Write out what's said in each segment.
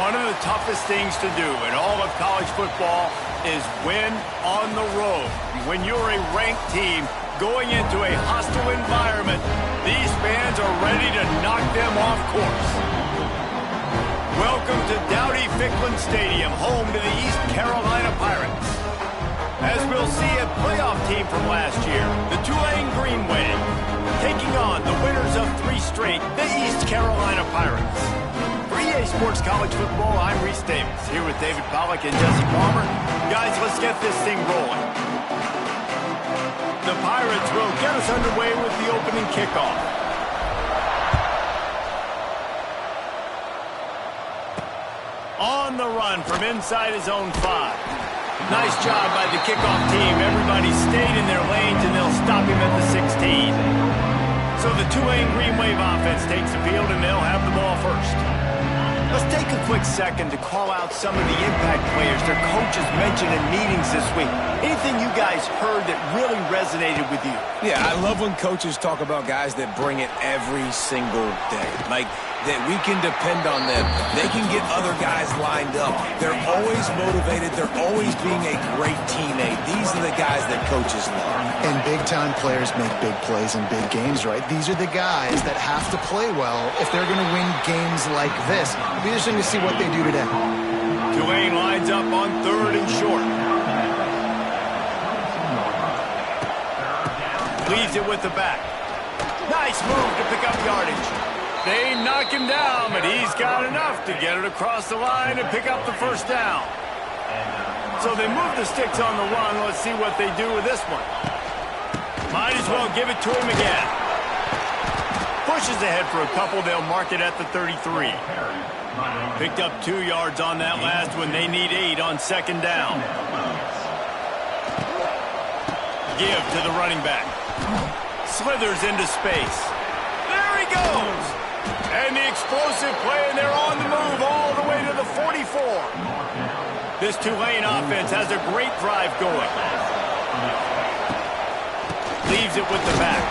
One of the toughest things to do in all of college football is win on the road. When you're a ranked team going into a hostile environment, these fans are ready to knock them off course. Welcome to Dowdy-Ficklin Stadium, home to the East Carolina Pirates. As we'll see, a playoff team from last year, the Tulane Green Wave, taking on the winners of 3 straight, the East Carolina Pirates. For EA Sports College Football, I'm Reese Davis, here with David Pollack and Jesse Palmer. Guys, let's get this thing rolling. The Pirates will get us underway with the opening kickoff. On the run from inside his own 5. Nice job by the kickoff team. Everybody stayed in their lanes, and they'll stop him at the 16. So the Tulane Green Wave offense takes the field, and they'll have the ball first. Let's take a quick second to call out some of the impact players their coaches mentioned in meetings this week. Anything you guys heard that really resonated with you? Yeah, I love when coaches talk about guys that bring it every single day. Like, that we can depend on them. They can get other guys lined up. They're always motivated. They're always being a great teammate. These are the guys that coaches love. And big-time players make big plays in big games, right? These are the guys that have to play well if they're going to win games like this. It'll be interesting to see what they do today. Tulane lines up on 3rd and short. Leaves it with the back. Nice move to pick up yardage. They knock him down, but he's got enough to get it across the line and pick up the first down. So they move the sticks on the run. Let's see what they do with this one. Might as well give it to him again. Pushes ahead for a couple. They'll mark it at the 33. Picked up 2 yards on that last one. They need 8 on 2nd down. Give to the running back. Slithers into space. There he goes. And the explosive play, and they're on the move all the way to the 44. This Tulane offense has a great drive going. Leaves it with the back.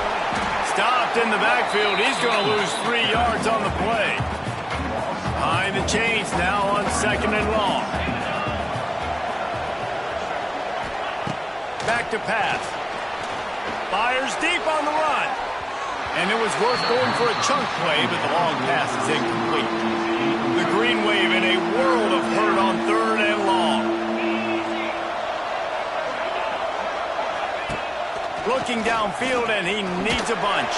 Stopped in the backfield. He's going to lose 3 yards on the play. Behind the chains now on 2nd and long. Back to pass. Fires deep on the run. And it was worth going for a chunk play, but the long pass is incomplete. The Green Wave in a world of hurt on 3rd and long. Looking downfield, and he needs a bunch.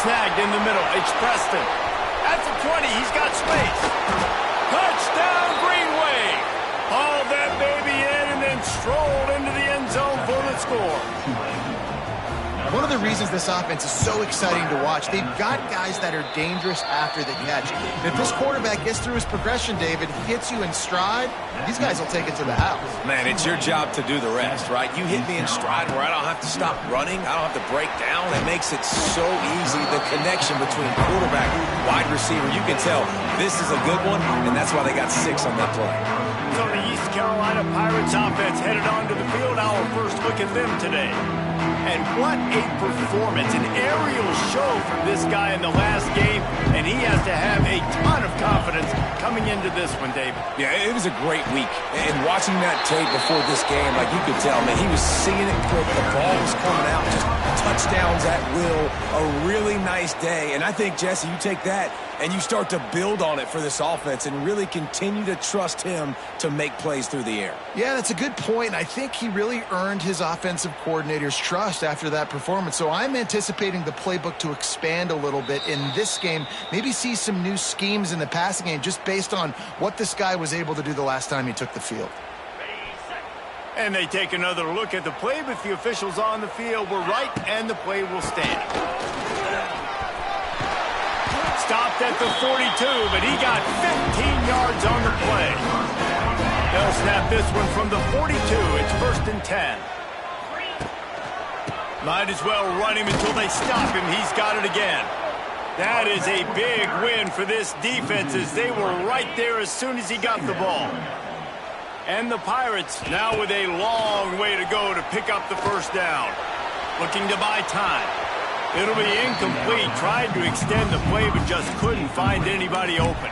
Snagged in the middle. It's Preston. At the 20, he's got space. Touchdown, Green Wave. Hauled that baby in and then strolled into the end zone for the score. One of the reasons this offense is so exciting to watch, they've got guys that are dangerous after the catch. If this quarterback gets through his progression, David, hits you in stride, these guys will take it to the house. Man, it's your job to do the rest, right? You hit me in stride where I don't have to stop running. I don't have to break down. It makes it so easy. The connection between quarterback and wide receiver, you can tell this is a good one, and that's why they got 6 on that play. So the East Carolina Pirates offense headed onto the field. Our first look at them today. And what a performance, an aerial show from this guy in the last game, and he has to have a ton of confidence coming into this one, David. Yeah, it was a great week. And watching that tape before this game, like you could tell, man, he was seeing it quick. The ball was coming out, just touchdowns at will. A really nice day. And I think, Jesse, you take that and you start to build on it for this offense and really continue to trust him to make plays through the air. Yeah, that's a good point. I think he really earned his offensive coordinator's trust after that performance. So I'm anticipating the playbook to expand a little bit in this game. Maybe see some new schemes in the passing game just based on what this guy was able to do the last time he took the field. And they take another look at the play, but the officials on the field were right, and the play will stand. Stopped at the 42, but he got 15 yards on the play. They'll snap this one from the 42. It's 1st and 10. Might as well run him until they stop him. He's got it again. That is a big win for this defense, as they were right there as soon as he got the ball. And the Pirates now with a long way to go to pick up the first down. Looking to buy time. It'll be incomplete. Tried to extend the play, but just couldn't find anybody open.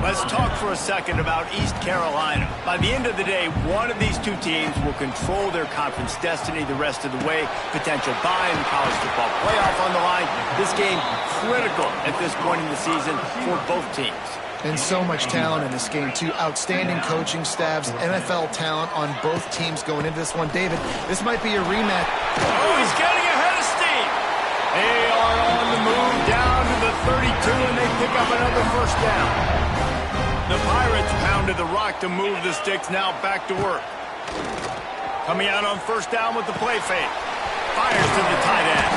Let's talk for a second about East Carolina. By the end of the day, one of these two teams will control their conference destiny the rest of the way. Potential bye in the college football playoff on the line. This game critical at this point in the season for both teams. And so much talent in this game, too. Outstanding coaching staffs, NFL talent on both teams going into this one. David, this might be a rematch. Oh, he's getting ahead of steam. They are on the move down to the 32, and they pick up another first down. The Pirates pounded the rock to move the sticks, now back to work. Coming out on first down with the play fake. Fires to the tight end.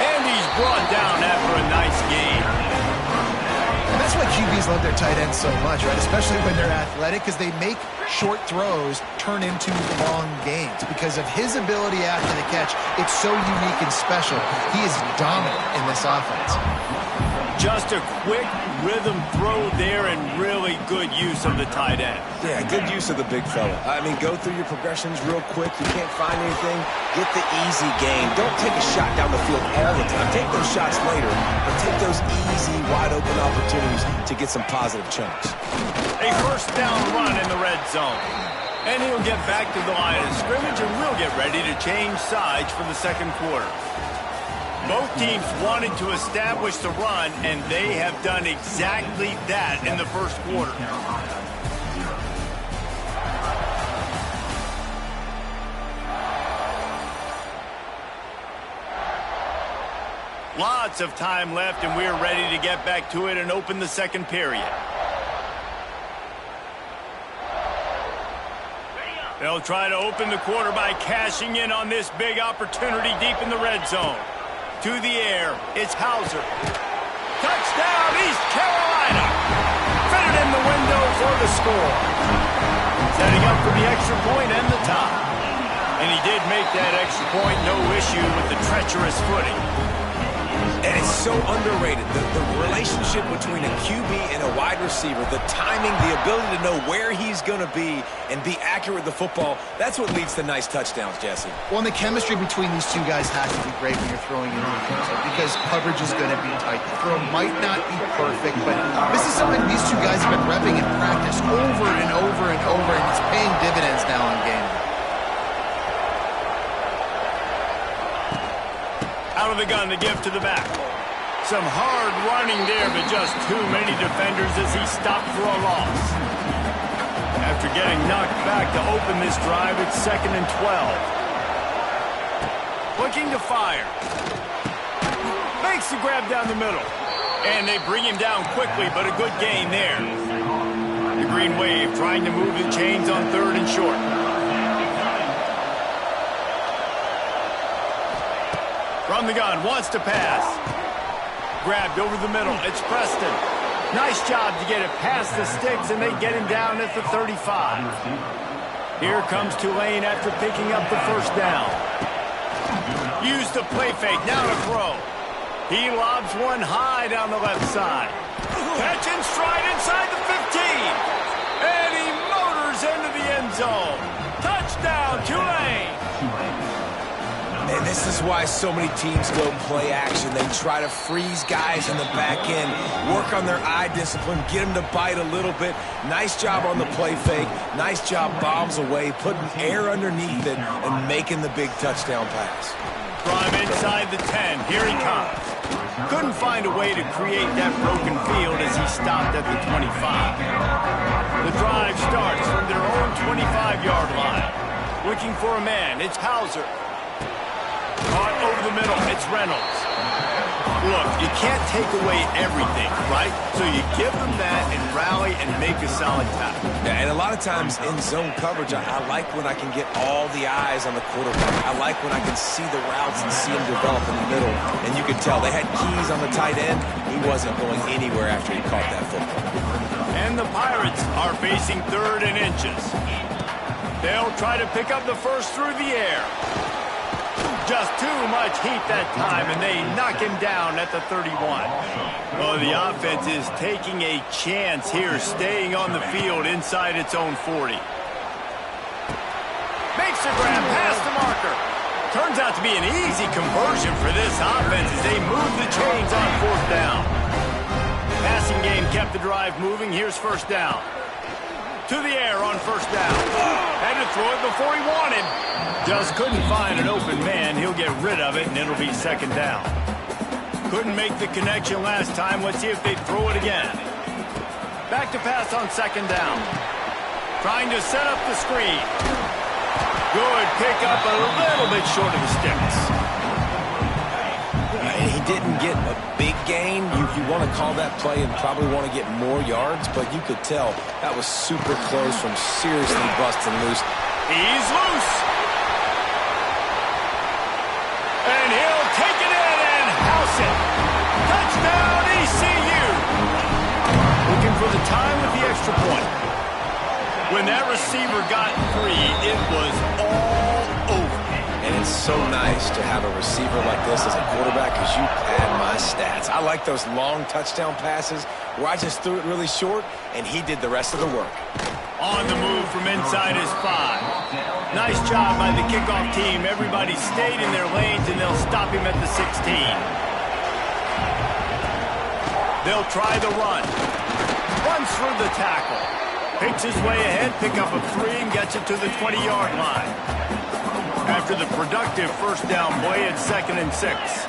And he's brought down after a nice gain. And that's why QBs love their tight ends so much, right? Especially when they're athletic, because they make short throws turn into long gains. Because of his ability after the catch, it's so unique and special. He is dominant in this offense. Just a quick rhythm throw there and really good use of the tight end. Yeah, good use of the big fella. I mean, go through your progressions real quick. You can't find anything, get the easy gain. Don't take a shot down the field all the time. Take those shots later, but take those easy, wide-open opportunities to get some positive chunks. A first down run in the red zone. And he'll get back to the line of scrimmage, and we'll get ready to change sides for the second quarter. Both teams wanted to establish the run, and they have done exactly that in the first quarter. Lots of time left, and we're ready to get back to it and open the second period. They'll try to open the quarter by cashing in on this big opportunity deep in the red zone. To the air, it's Hauser. Touchdown, East Carolina. Fitted in the window for the score. Setting up for the extra point and the tie. And he did make that extra point, no issue with the treacherous footing. And it's so underrated, the relationship between a QB and a wide receiver, the timing, the ability to know where he's going to be and be accurate with the football, that's what leads to nice touchdowns, Jesse. Well, and the chemistry between these two guys has to be great when you're throwing in because coverage is going to be tight. The throw might not be perfect, but this is something these two guys have been repping in practice over and over and over, and it's paying dividends now in game. Out of the gun to give to the back. Some hard running there, but just too many defenders as he stopped for a loss. After getting knocked back to open this drive, it's 2nd and 12. Looking to fire. Makes the grab down the middle. And they bring him down quickly, but a good gain there. The Green Wave trying to move the chains on 3rd and short. From the gun, wants to pass. Grabbed over the middle, it's Preston. Nice job to get it past the sticks, and they get him down at the 35. Here comes Tulane after picking up the first down. Use the play fake, now to throw. He lobs one high down the left side. Catch and stride inside the 15. And he motors into the end zone. Touchdown, Tulane. And this is why so many teams go play action. They try to freeze guys in the back end, work on their eye discipline, get them to bite a little bit. Nice job on the play fake. Nice job bombs away, putting air underneath it, and making the big touchdown pass. From inside the 10, here he comes. Couldn't find a way to create that broken field as he stopped at the 25. The drive starts from their own 25-yard line. Looking for a man, it's Hauser. Caught over the middle, it's Reynolds. Look, you can't take away everything, right? So you give them that and rally and make a solid tackle. Yeah, and a lot of times in zone coverage, I like when I can get all the eyes on the quarterback. I like when I can see the routes and see them develop in the middle. And you could tell they had keys on the tight end. He wasn't going anywhere after he caught that football. And the Pirates are facing 3rd and inches. They'll try to pick up the first through the air. Just too much heat that time, and they knock him down at the 31. Well, the offense is taking a chance here, staying on the field inside its own 40. Makes a grab past the marker. Turns out to be an easy conversion for this offense as they move the chains on 4th down. Pass passing game kept the drive moving. Here's first down. To the air on first down. Had to throw it before he wanted. Just couldn't find an open man. He'll get rid of it, and it'll be second down. Couldn't make the connection last time. Let's see if they throw it again. Back to pass on second down. Trying to set up the screen. Good pick up, a little bit short of the sticks. He didn't get a big gain. You want to call that play and probably want to get more yards, but you could tell that was super close from seriously busting loose. He's loose. And he'll take it in and house it. Touchdown, ECU. Looking for the time with the extra point. When that receiver got free, it was all over. And it's so nice to have a receiver like this as a quarterback because you pad my stats. I like those long touchdown passes where I just threw it really short and he did the rest of the work. On the move from inside his 5. Nice job by the kickoff team. Everybody stayed in their lanes and they'll stop him at the 16. They'll try the run. Runs through the tackle. Picks his way ahead, pick up a 3 and gets it to the 20-yard line. After the productive first down play, it's 2nd and 6.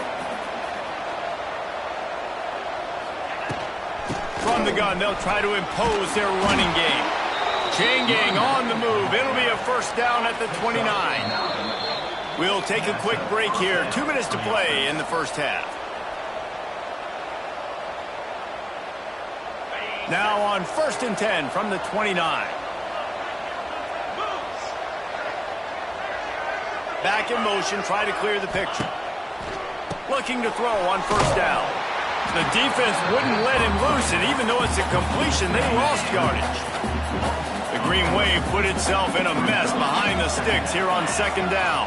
From the gun, they'll try to impose their running game. Chain gang on the move. It'll be a first down at the 29. We'll take a quick break here. 2 minutes to play in the first half. Now on 1st and 10 from the 29. Back in motion, try to clear the picture. Looking to throw on first down. The defense wouldn't let him loose, and even though it's a completion, they lost yardage. The Green Wave put itself in a mess behind the sticks here on 2nd down.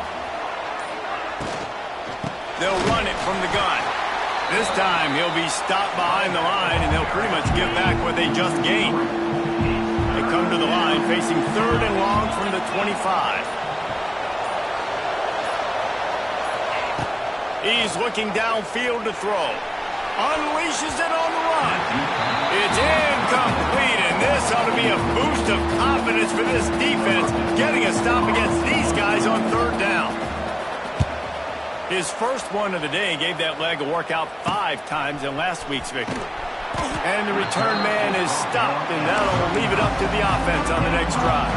They'll run it from the gun. This time, he'll be stopped behind the line, and they'll pretty much give back what they just gained. They come to the line facing 3rd and long from the 25. He's looking downfield to throw. Unleashes it on the run. It's incomplete, and this ought to be a boost of confidence for this defense, getting a stop against these guys on 3rd down. His first one of the day gave that leg a workout 5 times in last week's victory. And the return man is stopped, and that'll leave it up to the offense on the next drive.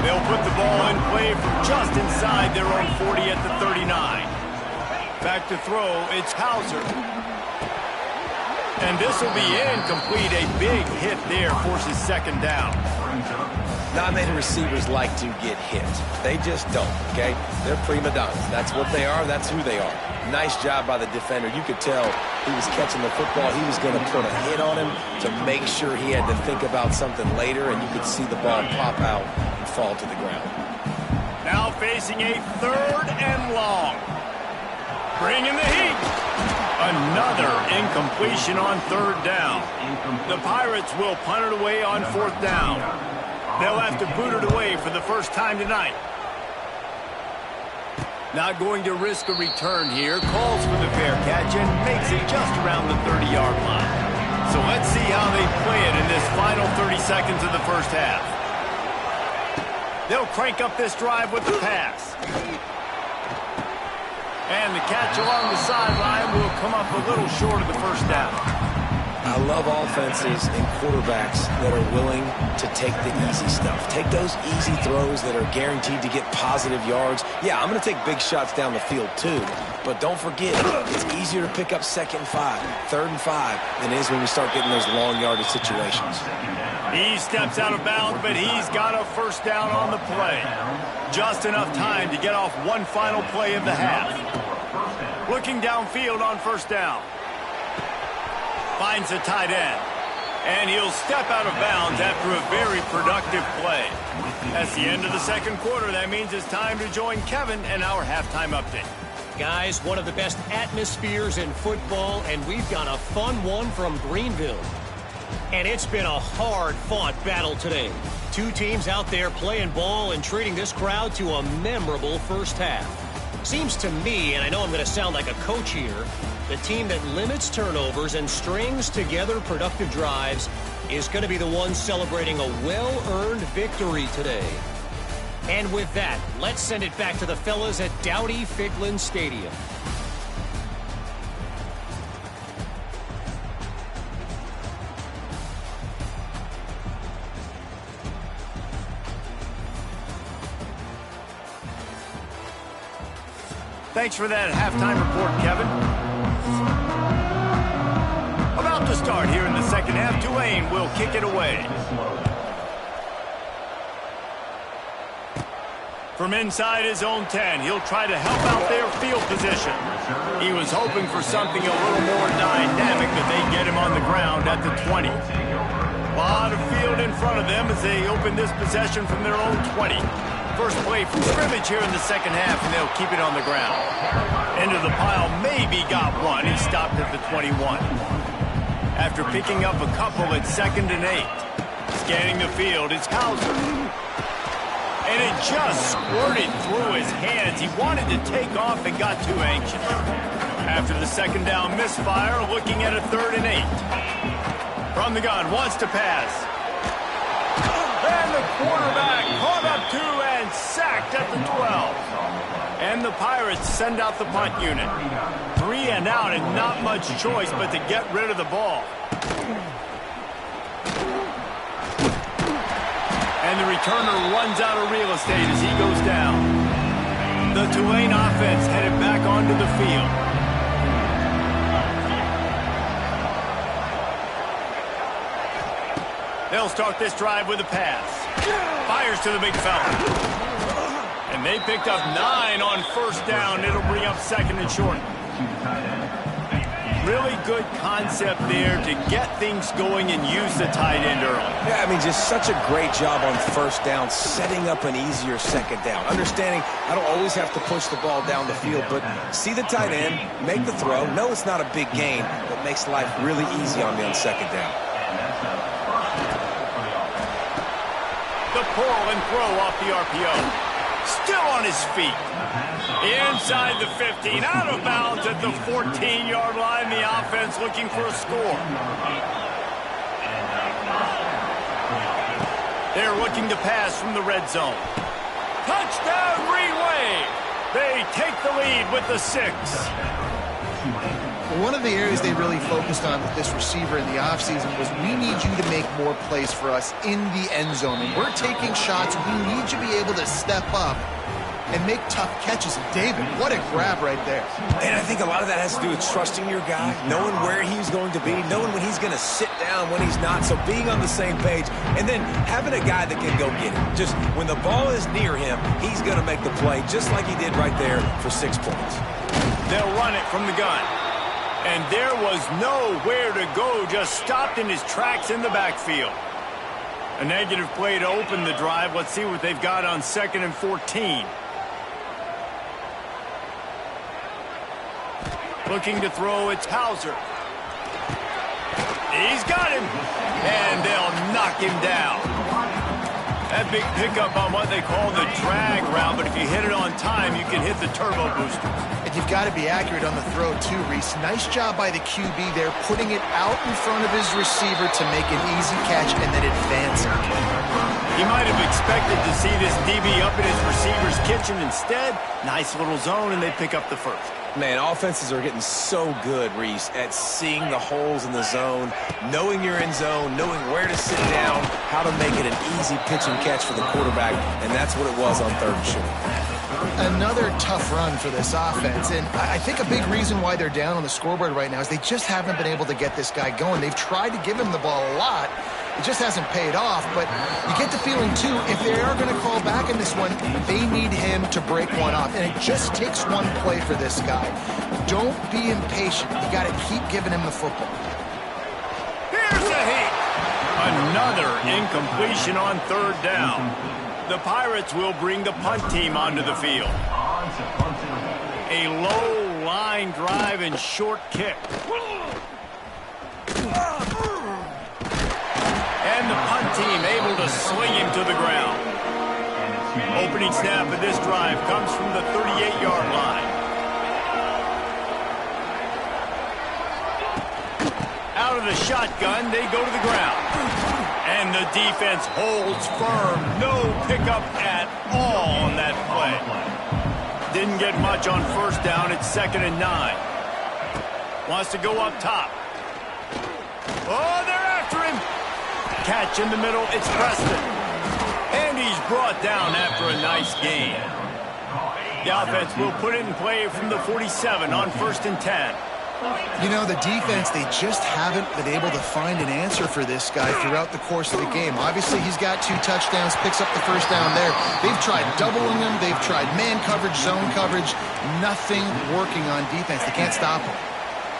They'll put the ball in play from just inside their own 40 at the 39. Back to throw, it's Hauser. And this will be incomplete. A big hit there forces 2nd down. Not many receivers like to get hit. They just don't, okay? They're prima donnas. That's what they are. That's who they are. Nice job by the defender. You could tell he was catching the football. He was going to put a hit on him to make sure he had to think about something later, and you could see the ball pop out and fall to the ground. Now facing a 3rd and long. Bringing the heat. Another incompletion on 3rd down. The Pirates will punt it away on 4th down. They'll have to boot it away for the first time tonight. Not going to risk a return here. Calls for the fair catch and makes it just around the 30-yard line. So let's see how they play it in this final 30 seconds of the first half. They'll crank up this drive with the pass. And the catch along the sideline will come up a little short of the first down. I love offenses and quarterbacks that are willing to take the easy stuff. Take those easy throws that are guaranteed to get positive yards. Yeah, I'm going to take big shots down the field too, but don't forget, it's easier to pick up 2nd and 5, 3rd and 5 than it is when we start getting those long yardage situations. He steps out of bounds, but he's got a first down on the play. Just enough time to get off one final play of the half. Looking downfield on first down. Finds the tight end. And he'll step out of bounds after a very productive play. That's the end of the 2nd quarter. That means it's time to join Kevin and our halftime update. Guys, one of the best atmospheres in football, and we've got a fun one from Greenville. And it's been a hard-fought battle today. 2 teams out there playing ball and treating this crowd to a memorable first half. Seems to me, and I know I'm going to sound like a coach here, The team that limits turnovers and strings together productive drives is going to be the one celebrating a well-earned victory today. And with that, let's send it back to the fellas at Dowdy-Ficklen Stadium. Thanks for that halftime report, Kevin. About to start here in the second half, Tulane will kick it away. From inside his own 10, he'll try to help out their field position. He was hoping for something a little more dynamic, but they get him on the ground at the 20. A lot of field in front of them as they open this possession from their own 20. First play from scrimmage here in the second half, and they'll keep it on the ground. Into the pile, maybe got one. He stopped at the 21. After picking up a couple at 2nd and 8. Scanning the field, it's Hauser. And it just squirted through his hands. He wanted to take off and got too anxious. After the second down misfire, looking at a 3rd and 8. From the gun, wants to pass. And the quarterback caught up to and sacked at the 12. And the Pirates send out the punt unit. 3 and out and not much choice but to get rid of the ball. And the returner runs out of real estate as he goes down. The Tulane offense headed back onto the field. They'll start this drive with a pass. Fires to the big fella. And they picked up 9 on first down. It'll bring up 2nd and short. Really good concept there to get things going and use the tight end early. Yeah, I mean, just such a great job on first down, setting up an easier second down. Understanding I don't always have to push the ball down the field, but see the tight end, make the throw. No, it's not a big gain, but makes life really easy on me on second down. The pull and throw off the RPO. Still on his feet. Inside the 15, out of bounds at the 14-yard line. The offense looking for a score. They're looking to pass from the red zone. Touchdown, Green Wave. They take the lead with the 6. One of the areas they really focused on with this receiver in the offseason was we need you to make more plays for us in the end zone. And we're taking shots. We need you to be able to step up and make tough catches. And David, what a grab right there. And I think a lot of that has to do with trusting your guy, knowing where he's going to be, knowing when he's going to sit down, when he's not. So being on the same page, and then having a guy that can go get it. Just when the ball is near him, he's going to make the play, just like he did right there for 6 points. They'll run it from the gun. And there was nowhere to go, just stopped in his tracks in the backfield. A negative play to open the drive. Let's see what they've got on 2nd and 14. Looking to throw, it's Hauser. He's got him. And they'll knock him down. That big pickup on what they call the drag route, but if you hit it on time, you can hit the turbo booster. And you've got to be accurate on the throw too, Reese. Nice job by the QB there, putting it out in front of his receiver to make an easy catch and then advancing. He might have expected to see this DB up in his receiver's kitchen. Instead, nice little zone, and they pick up the first. Man, offenses are getting so good, Reese, at seeing the holes in the zone, knowing you're in zone, knowing where to sit down, how to make it an easy pitch and catch for the quarterback, and that's what it was on 3rd and short. Another tough run for this offense, and I think a big reason why they're down on the scoreboard right now is they just haven't been able to get this guy going. They've tried to give him the ball a lot. It just hasn't paid off, but you get the feeling, too, if they are going to call back in this one, they need him to break one off, and it just takes one play for this guy. Don't be impatient. You got to keep giving him the football. Here's a hit. Another incompletion on 3rd down. The Pirates will bring the punt team onto the field. A low line drive and short kick. And the punt team able to sling him to the ground. Opening snap of this drive comes from the 38-yard line. out of the shotgun, they go to the ground. And the defense holds firm. No pickup at all on that play. Didn't get much on first down. It's 2nd and 9. Wants to go up top. Oh, they're after him. Catch in the middle. It's Preston. And he's brought down after a nice gain. The offense will put it in play from the 47 on 1st and 10. You know, the defense, they just haven't been able to find an answer for this guy throughout the course of the game. Obviously, he's got 2 touchdowns, picks up the first down there. They've tried doubling him. They've tried man coverage, zone coverage. Nothing working on defense. They can't stop him.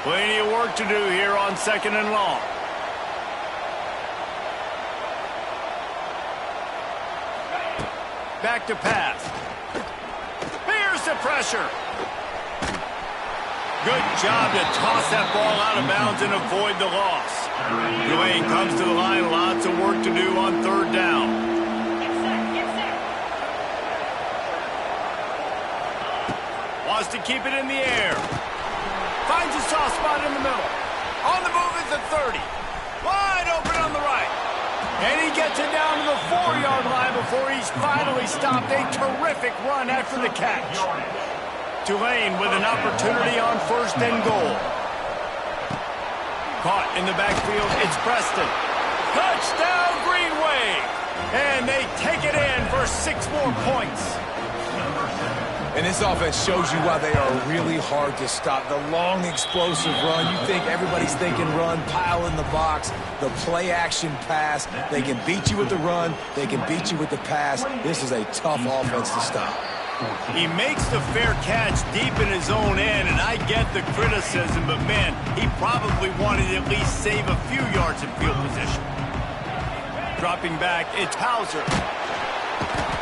Plenty of work to do here on 2nd and long. Back to pass. Here's the pressure. Good job to toss that ball out of bounds and avoid the loss. Dwayne comes to the line. Lots of work to do on 3rd down. Wants to keep it in the air. Finds a soft spot in the middle. On the move is the 30. Wide open on the right. And he gets it down to the 4-yard line before he's finally stopped. A terrific run after the catch. Tulane with an opportunity on 1st and goal. Caught in the backfield, it's Preston. Touchdown, Green Wave! And they take it in for 6 more points. And this offense shows you why they are really hard to stop. The long, explosive run. You think everybody's thinking run, pile in the box. The play-action pass. They can beat you with the run. They can beat you with the pass. This is a tough offense to stop. He makes the fair catch deep in his own end, and I get the criticism, but man, he probably wanted to at least save a few yards in field position. Dropping back, it's Hauser.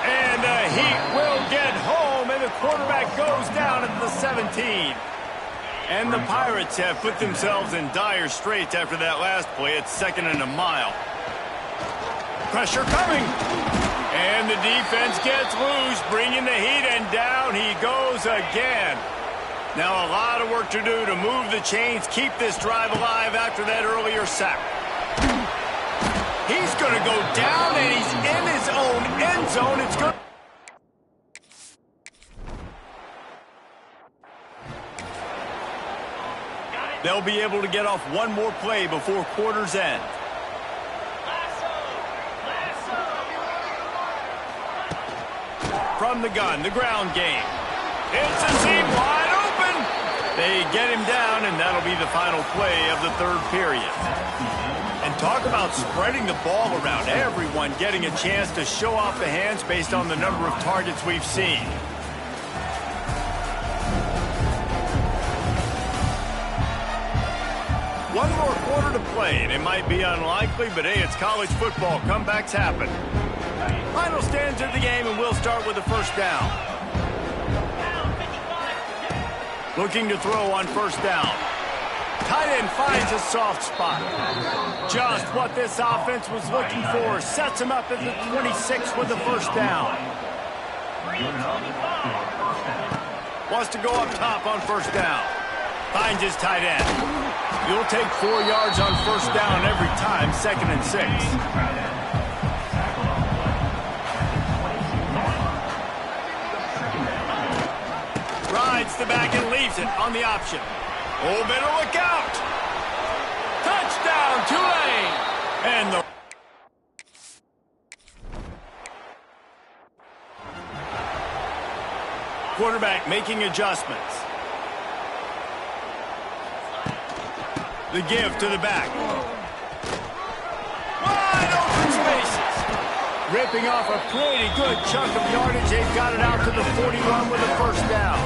And the Heat will get home, and the quarterback goes down at the 17. And the Pirates have put themselves in dire straits after that last play. It's 2nd and a mile. Pressure coming. And the defense gets loose, bringing the Heat, and down he goes again. Now a lot of work to do to move the chains, keep this drive alive after that earlier sack. He's going to go down, and he's in his own end zone. It's good. They'll be able to get off one more play before quarter's end. From the gun, the ground game. It's a seam wide open. They get him down, and that'll be the final play of the 3rd period. And talk about spreading the ball around. Everyone getting a chance to show off the hands based on the number of targets we've seen. One more quarter to play, and it might be unlikely, but hey, it's college football. Comebacks happen. Final stands of the game, and we'll start with the 1st down. Looking to throw on 1st down. Tight end finds a soft spot. Just what this offense was looking for. Sets him up at the 26 with the 1st down. Wants to go up top on 1st down. Finds his tight end. You'll take 4 yards on 1st down every time, 2nd and 6. Rides the back and leaves it on the option. Oh, better look out. Touchdown, Tulane. And the quarterback making adjustments. The give to the back. Wide open spaces. Ripping off a pretty good chunk of yardage. They've got it out to the 41 with a 1st down.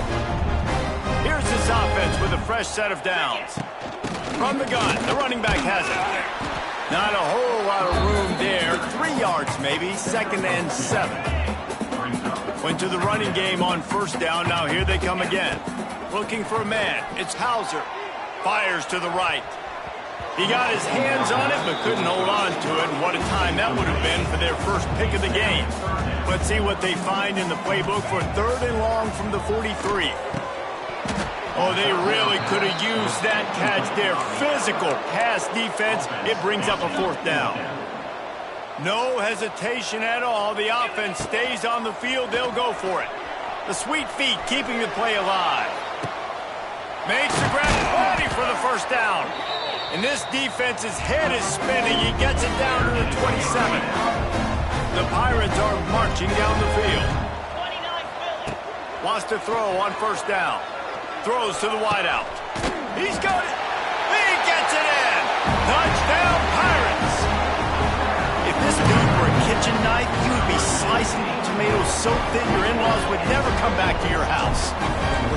Here's this offense with a fresh set of downs. From the gun, the running back has it. Not a whole lot of room there. 3 yards maybe, 2nd and 7. Went to the running game on 1st down. Now here they come again. Looking for a man. It's Hauser. Fires to the right. He got his hands on it, but couldn't hold on to it. And what a time that would have been for their first pick of the game. Let's see what they find in the playbook for 3rd and long from the 43. Oh, they really could have used that catch there. Physical pass defense. It brings up a 4th down. No hesitation at all. The offense stays on the field. They'll go for it. The sweet feet keeping the play alive. Makes the grab, ready for the 1st down. And this defense's head is spinning. He gets it down to the 27. The Pirates are marching down the field. Wants to throw on 1st down. Throws to the wideout. He's got it. He gets it in. Touchdown, Pirates. If this dude were a kitchen knife, you would be slicing tomatoes so thin your in-laws would never come back to your house.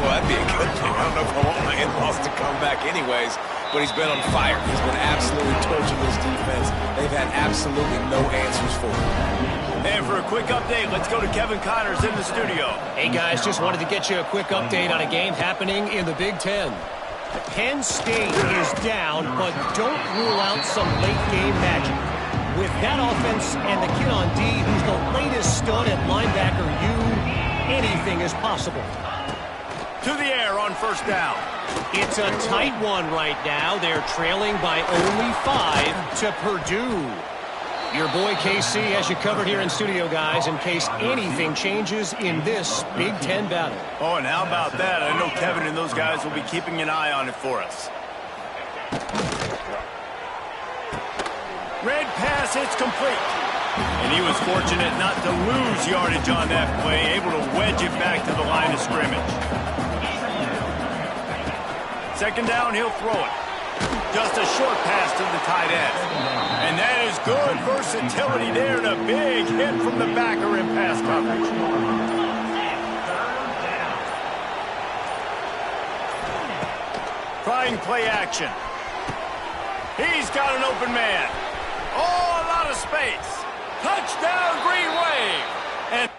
Well, that'd be a good thing. I don't know if I want my in-laws to come back anyways, but he's been on fire. He's been absolutely torching this defense. They've had absolutely no answers for him. And for a quick update, let's go to Kevin Connors in the studio. Hey, guys, just wanted to get you a quick update on a game happening in the Big Ten. Penn State is down, but don't rule out some late-game magic. With that offense and the kid on D, who's the latest stud at linebacker, anything is possible. To the air on 1st down. It's a tight one right now. They're trailing by only 5 to Purdue. Your boy KC has you covered here in studio, guys, in case anything changes in this Big Ten battle. Oh, and how about that? I know Kevin and those guys will be keeping an eye on it for us. Red pass, it's complete. And he was fortunate not to lose yardage on that play, able to wedge it back to the line of scrimmage. 2nd down, he'll throw it. Just a short pass to the tight end. And that is good versatility there and a big hit from the backer in pass coverage. Trying play action. He's got an open man. Oh, a lot of space. Touchdown, Green Wave. And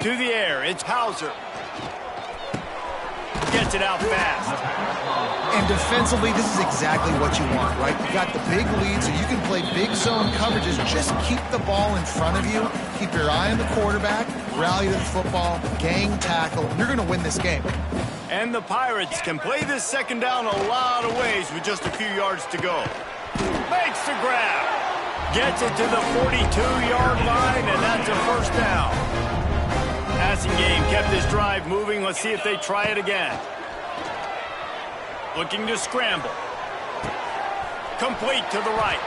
to the air, it's Hauser. Gets it out fast. And defensively, this is exactly what you want, right? You've got the big lead, so you can play big zone coverages. Just keep the ball in front of you. Keep your eye on the quarterback. Rally to the football. Gang tackle. You're going to win this game. And the Pirates can play this 2nd down a lot of ways with just a few yards to go. Makes the grab. Gets it to the 42-yard line, and that's a 1st down. Passing game kept this drive moving. Let's see if they try it again. Looking to scramble. Complete to the right.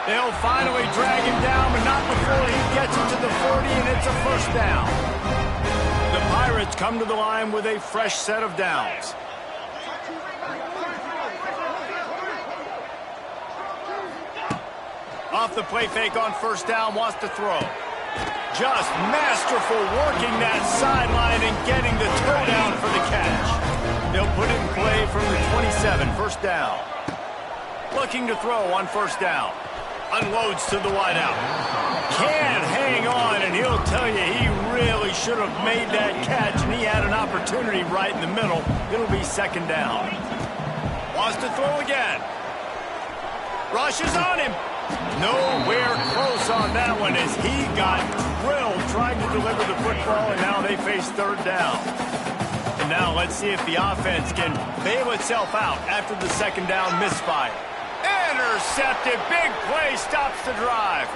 They'll finally drag him down, but not before he gets it to the 40, and it's a 1st down. The Pirates come to the line with a fresh set of downs. Off the play fake on 1st down, wants to throw. Just masterful working that sideline and getting the toe down for the catch. They'll put it in play from the 27, 1st down. Looking to throw on 1st down. Unloads to the wideout. Can't hang on, and he'll tell you he really should have made that catch, and he had an opportunity right in the middle. It'll be 2nd down. Wants to throw again. Rushes on him. Nowhere close on that one as he got drilled trying to deliver the football, and now they face 3rd down. And now let's see if the offense can bail itself out after the 2nd down misfire. Intercepted. Big play stops the drive.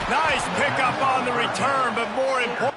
Nice pickup on the return, but more important.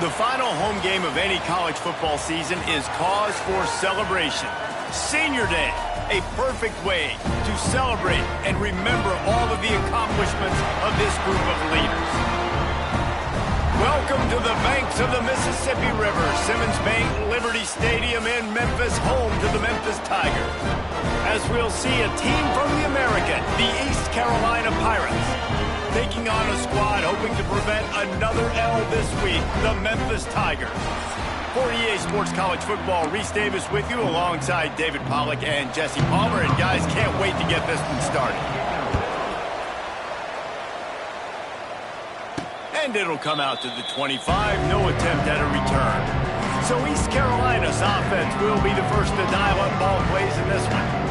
The final home game of any college football season is cause for celebration. Senior Day, a perfect way to celebrate and remember all of the accomplishments of this group of leaders. Welcome to the banks of the Mississippi River, Simmons Bank Liberty Stadium in Memphis, home to the Memphis Tigers. As we'll see a team from the American, the East Carolina Pirates, taking on a squad hoping to prevent another L this week, the Memphis Tigers. For EA Sports College Football, Reese Davis with you alongside David Pollack and Jesse Palmer. And guys, can't wait to get this one started. And it'll come out to the 25, no attempt at a return. So East Carolina's offense will be the first to dial up ball plays in this one.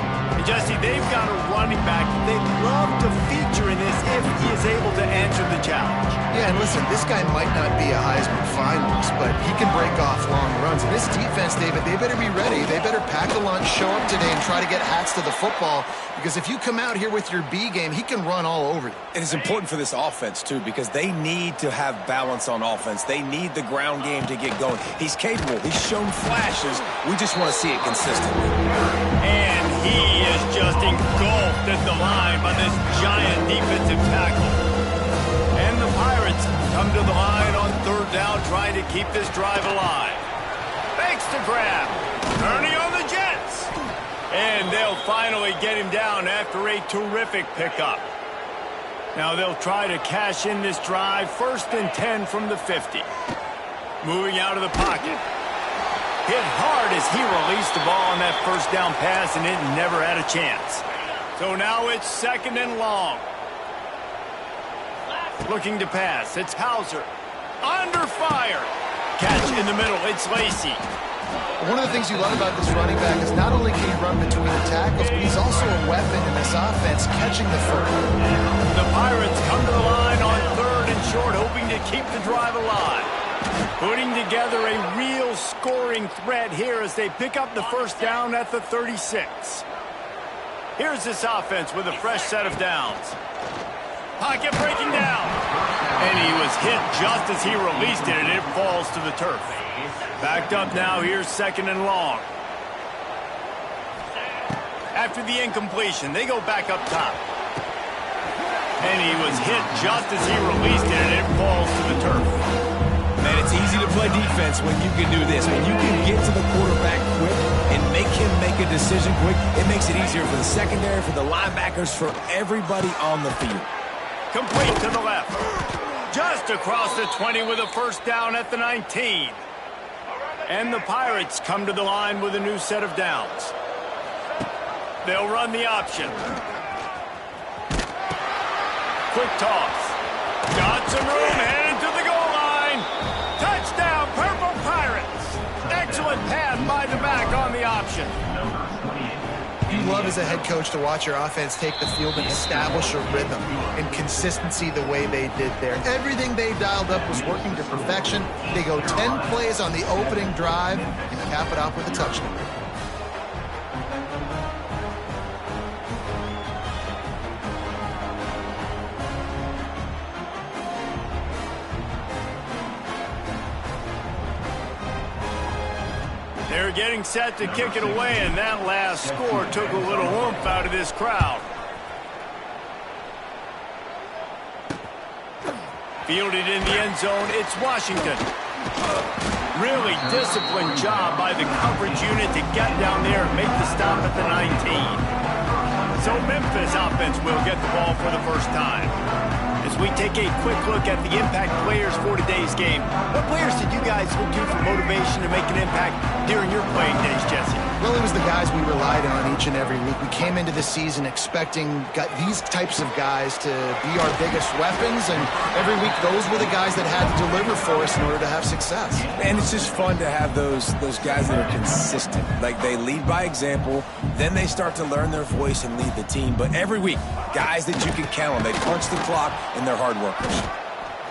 Jesse, they've got a running back they'd love to feature in this if he is able to answer the challenge. Yeah, and listen, this guy might not be a Heisman finalist, but he can break off long runs. And this defense, David, they better be ready. They better pack a lunch, show up today, and try to get hats to the football. Because if you come out here with your B game, he can run all over you. And it's important for this offense, too, because they need to have balance on offense. They need the ground game to get going. He's capable. He's shown flashes. We just want to see it consistently. And he is just engulfed at the line by this giant defensive tackle. And the Pirates come to the line on third down, trying to keep this drive alive. Thanks to grab. Turning on the Jets. And they'll finally get him down after a terrific pickup. Now they'll try to cash in this drive. 1st and 10 from the 50. Moving out of the pocket. Hit hard as he released the ball on that first down pass, and it never had a chance. So now it's 2nd and long. Looking to pass. It's Hauser. Under fire. Catch in the middle. It's Lacey. One of the things you love about this running back is not only can he run between the tackles, but he's also a weapon in this offense, catching the football. The Pirates come to the line on 3rd and short, hoping to keep the drive alive. Putting together a real scoring threat here as they pick up the first down at the 36. Here's this offense with a fresh set of downs. Pocket breaking down. And he was hit just as he released it, and it falls to the turf. Backed up now, here's 2nd and long. After the incompletion, they go back up top. And he was hit just as he released it, and it falls to the turf. Man, it's easy to play defense when you can do this. When you can get to the quarterback quick and make him make a decision quick, it makes it easier for the secondary, for the linebackers, for everybody on the field. Complete to the left. Just across the 20 with a first down at the 19. And the Pirates come to the line with a new set of downs. They'll run the option. Quick toss. Got some room, headed to the goal line. Touchdown, Purple Pirates. Excellent pass by the back on the option. You love as a head coach to watch your offense take the field and establish a rhythm and consistency the way they did there. Everything they dialed up was working to perfection. They go 10 plays on the opening drive and cap it off with a touchdown. They're getting set to kick it away, and that last score took a little oomph out of this crowd. Fielded in the end zone, it's Washington. Really disciplined job by the coverage unit to get down there and make the stop at the 19. So Memphis offense will get the ball for the first time. As we take a quick look at the impact players for today's game, what players did you guys look to for motivation to make an impact during your playing days, Jesse? Well, it was the guys we relied on each and every week. We came into the season expecting these types of guys to be our biggest weapons, and every week those were the guys that had to deliver for us in order to have success. And it's just fun to have those guys that are consistent. Like, they lead by example, then they start to learn their voice and lead the team. But every week, guys that you can count on, they punch the clock, and they're hard workers.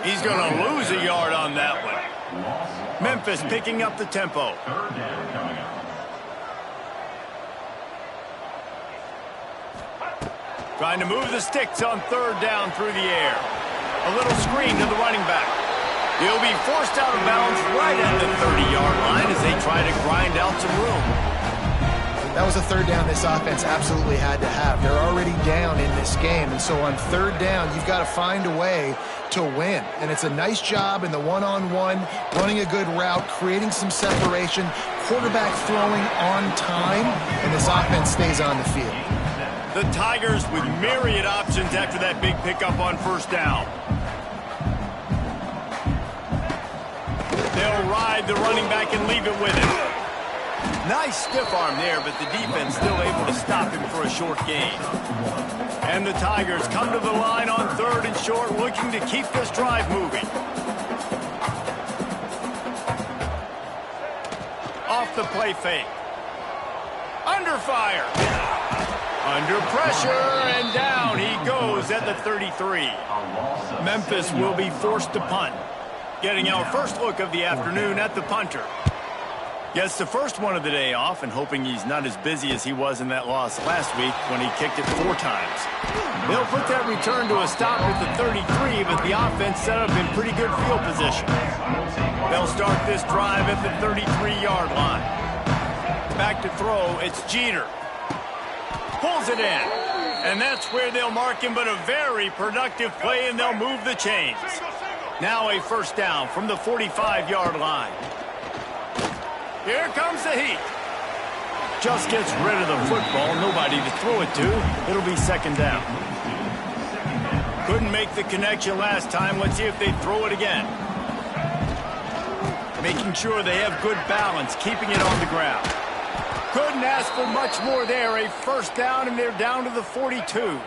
He's going to lose a yard on that one. Memphis picking up the tempo. Trying to move the sticks on 3rd down through the air. A little screen to the running back. He'll be forced out of bounds right at the 30-yard line as they try to grind out some room. That was a third down this offense absolutely had to have. They're already down in this game, and so on third down, you've got to find a way to win. And it's a nice job in the one-on-one, running a good route, creating some separation, quarterback throwing on time, and this offense stays on the field. The Tigers with myriad options after that big pickup on first down. They'll ride the running back and leave it with him. Nice stiff arm there, but the defense still able to stop him for a short gain. And the Tigers come to the line on third and short, looking to keep this drive moving. Off the play fake. Under fire. Under pressure, and down he goes at the 33. Memphis will be forced to punt. Getting our first look of the afternoon at the punter. Gets the first one of the day off and hoping he's not as busy as he was in that loss last week when he kicked it 4 times. They'll put that return to a stop at the 33, but the offense set up in pretty good field position. They'll start this drive at the 33-yard line. Back to throw, it's Jeter. Pulls it in. And that's where they'll mark him, but a very productive play, and they'll move the chains. Now a first down from the 45-yard line. Here comes the heat. Just gets rid of the football. Nobody to throw it to. It'll be second down. Couldn't make the connection last time. Let's see if they throw it again. Making sure they have good balance, keeping it on the ground. Couldn't ask for much more there. A first down, and they're down to the 42.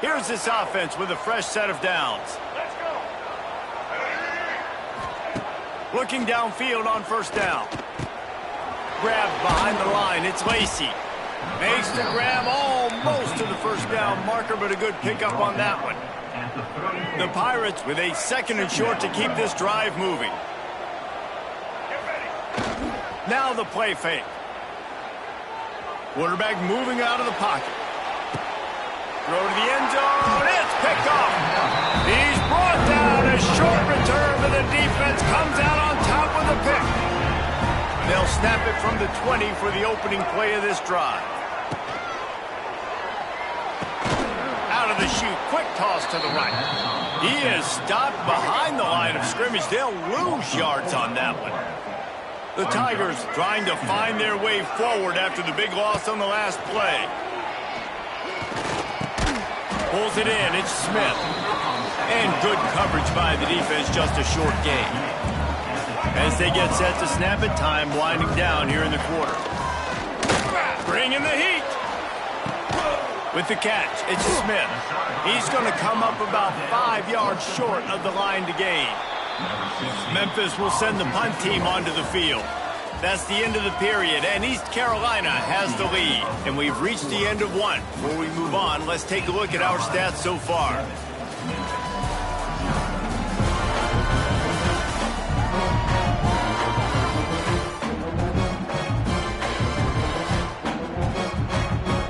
Here's this offense with a fresh set of downs. Looking downfield on first down. Grabbed behind the line. It's Lacy. Makes the grab almost to the first down marker, but a good pickup on that one. The Pirates with a second and short to keep this drive moving. Now the play fake. Quarterback moving out of the pocket. Throw to the end zone. It's picked off. He's brought down. A short return, but the defense comes out on top with a pick. They'll snap it from the 20 for the opening play of this drive. Out of the chute. Quick toss to the right. He is stopped behind the line of scrimmage. They'll lose yards on that one. The Tigers trying to find their way forward after the big loss on the last play. Pulls it in. It's Smith. And good coverage by the defense, just a short gain. As they get set to snap it, time winding down here in the quarter. Bringing the heat. With the catch, it's Smith. He's going to come up about 5 yards short of the line to gain. Memphis will send the punt team onto the field. That's the end of the period, and East Carolina has the lead. And we've reached the end of one. Before we move on, let's take a look at our stats so far.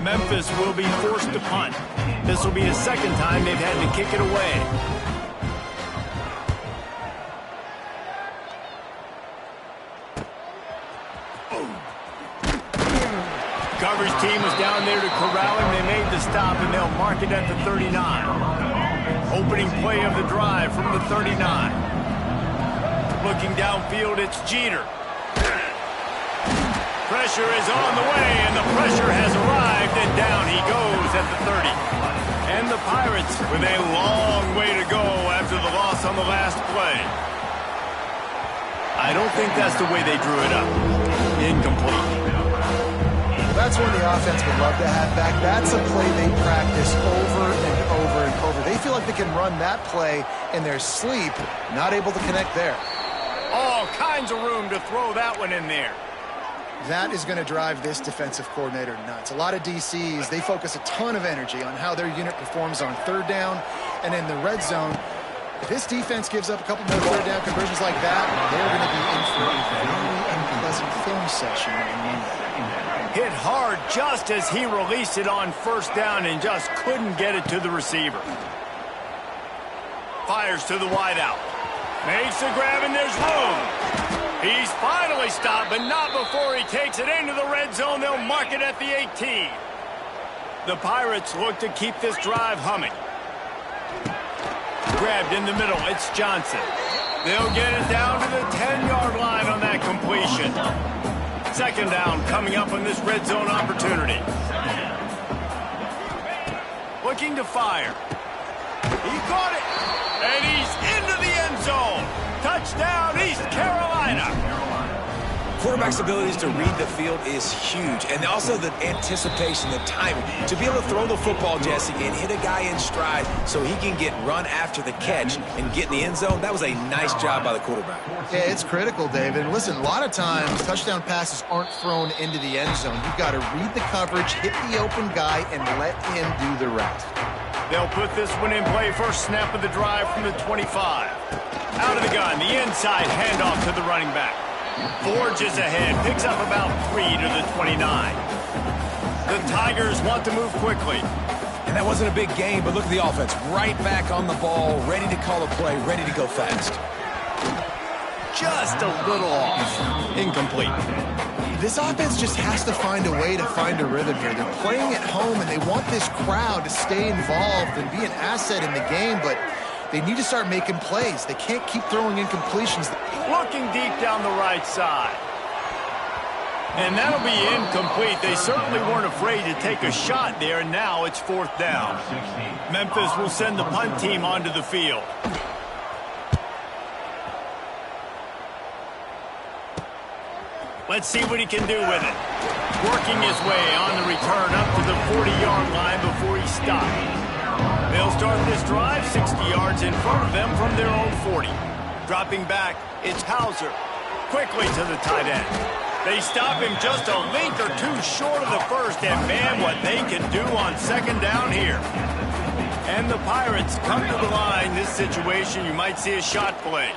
Memphis will be forced to punt. This will be the second time they've had to kick it away. Coverage team was down there to corral him. They made the stop, and they'll mark it at the 39. Opening play of the drive from the 39. Looking downfield, it's Jeter. Pressure is on the way, and the pressure has arrived, and down he goes at the 30. And the Pirates with a long way to go after the loss on the last play. I don't think that's the way they drew it up. Incomplete. That's one the offense would love to have back. That's a play they practice over and over and over. They feel like they can run that play in their sleep, not able to connect there. All kinds of room to throw that one in there. That is going to drive this defensive coordinator nuts. A lot of DCs, they focus a ton of energy on how their unit performs on third down and in the red zone. If this defense gives up a couple more third down conversions like that, they're going to be in for a very unpleasant film session on Monday. Hit hard just as he released it on first down and just couldn't get it to the receiver. Fires to the wideout. Makes the grab, and there's room. He's finally stopped, but not before he takes it into the red zone. They'll mark it at the 18. The Pirates look to keep this drive humming. Grabbed in the middle. It's Johnson. They'll get it down to the 10-yard line on that completion. Second down coming up on this red zone opportunity. Looking to fire. He caught it. And he's into the end zone. Touchdown, East Carolina. Quarterback's abilities to read the field is huge. And also the anticipation, the timing. To be able to throw the football, Jesse, and hit a guy in stride so he can get run after the catch and get in the end zone, that was a nice job by the quarterback. Yeah, it's critical, David. And listen, a lot of times touchdown passes aren't thrown into the end zone. You've got to read the coverage, hit the open guy, and let him do the rest. They'll put this one in play. First snap of the drive from the 25. Out of the gun, the inside handoff to the running back. Forges ahead, picks up about 3 to the 29. The Tigers want to move quickly. And that wasn't a big game, but look at the offense. Right back on the ball, ready to call a play, ready to go fast. Just a little off. Incomplete. This offense just has to find a way to find a rhythm here. They're playing at home, and they want this crowd to stay involved and be an asset in the game, but they need to start making plays. They can't keep throwing incompletions. Looking deep down the right side. And that'll be incomplete. They certainly weren't afraid to take a shot there, and now it's fourth down. Memphis will send the punt team onto the field. Let's see what he can do with it. Working his way on the return up to the 40-yard line before he stopped. They'll start this drive 60 yards in front of them from their own 40. Dropping back, it's Hauser. Quickly to the tight end. They stop him just a length or two short of the first, and man, what they can do on second down here. And the Pirates come to the line. This situation, you might see a shot play.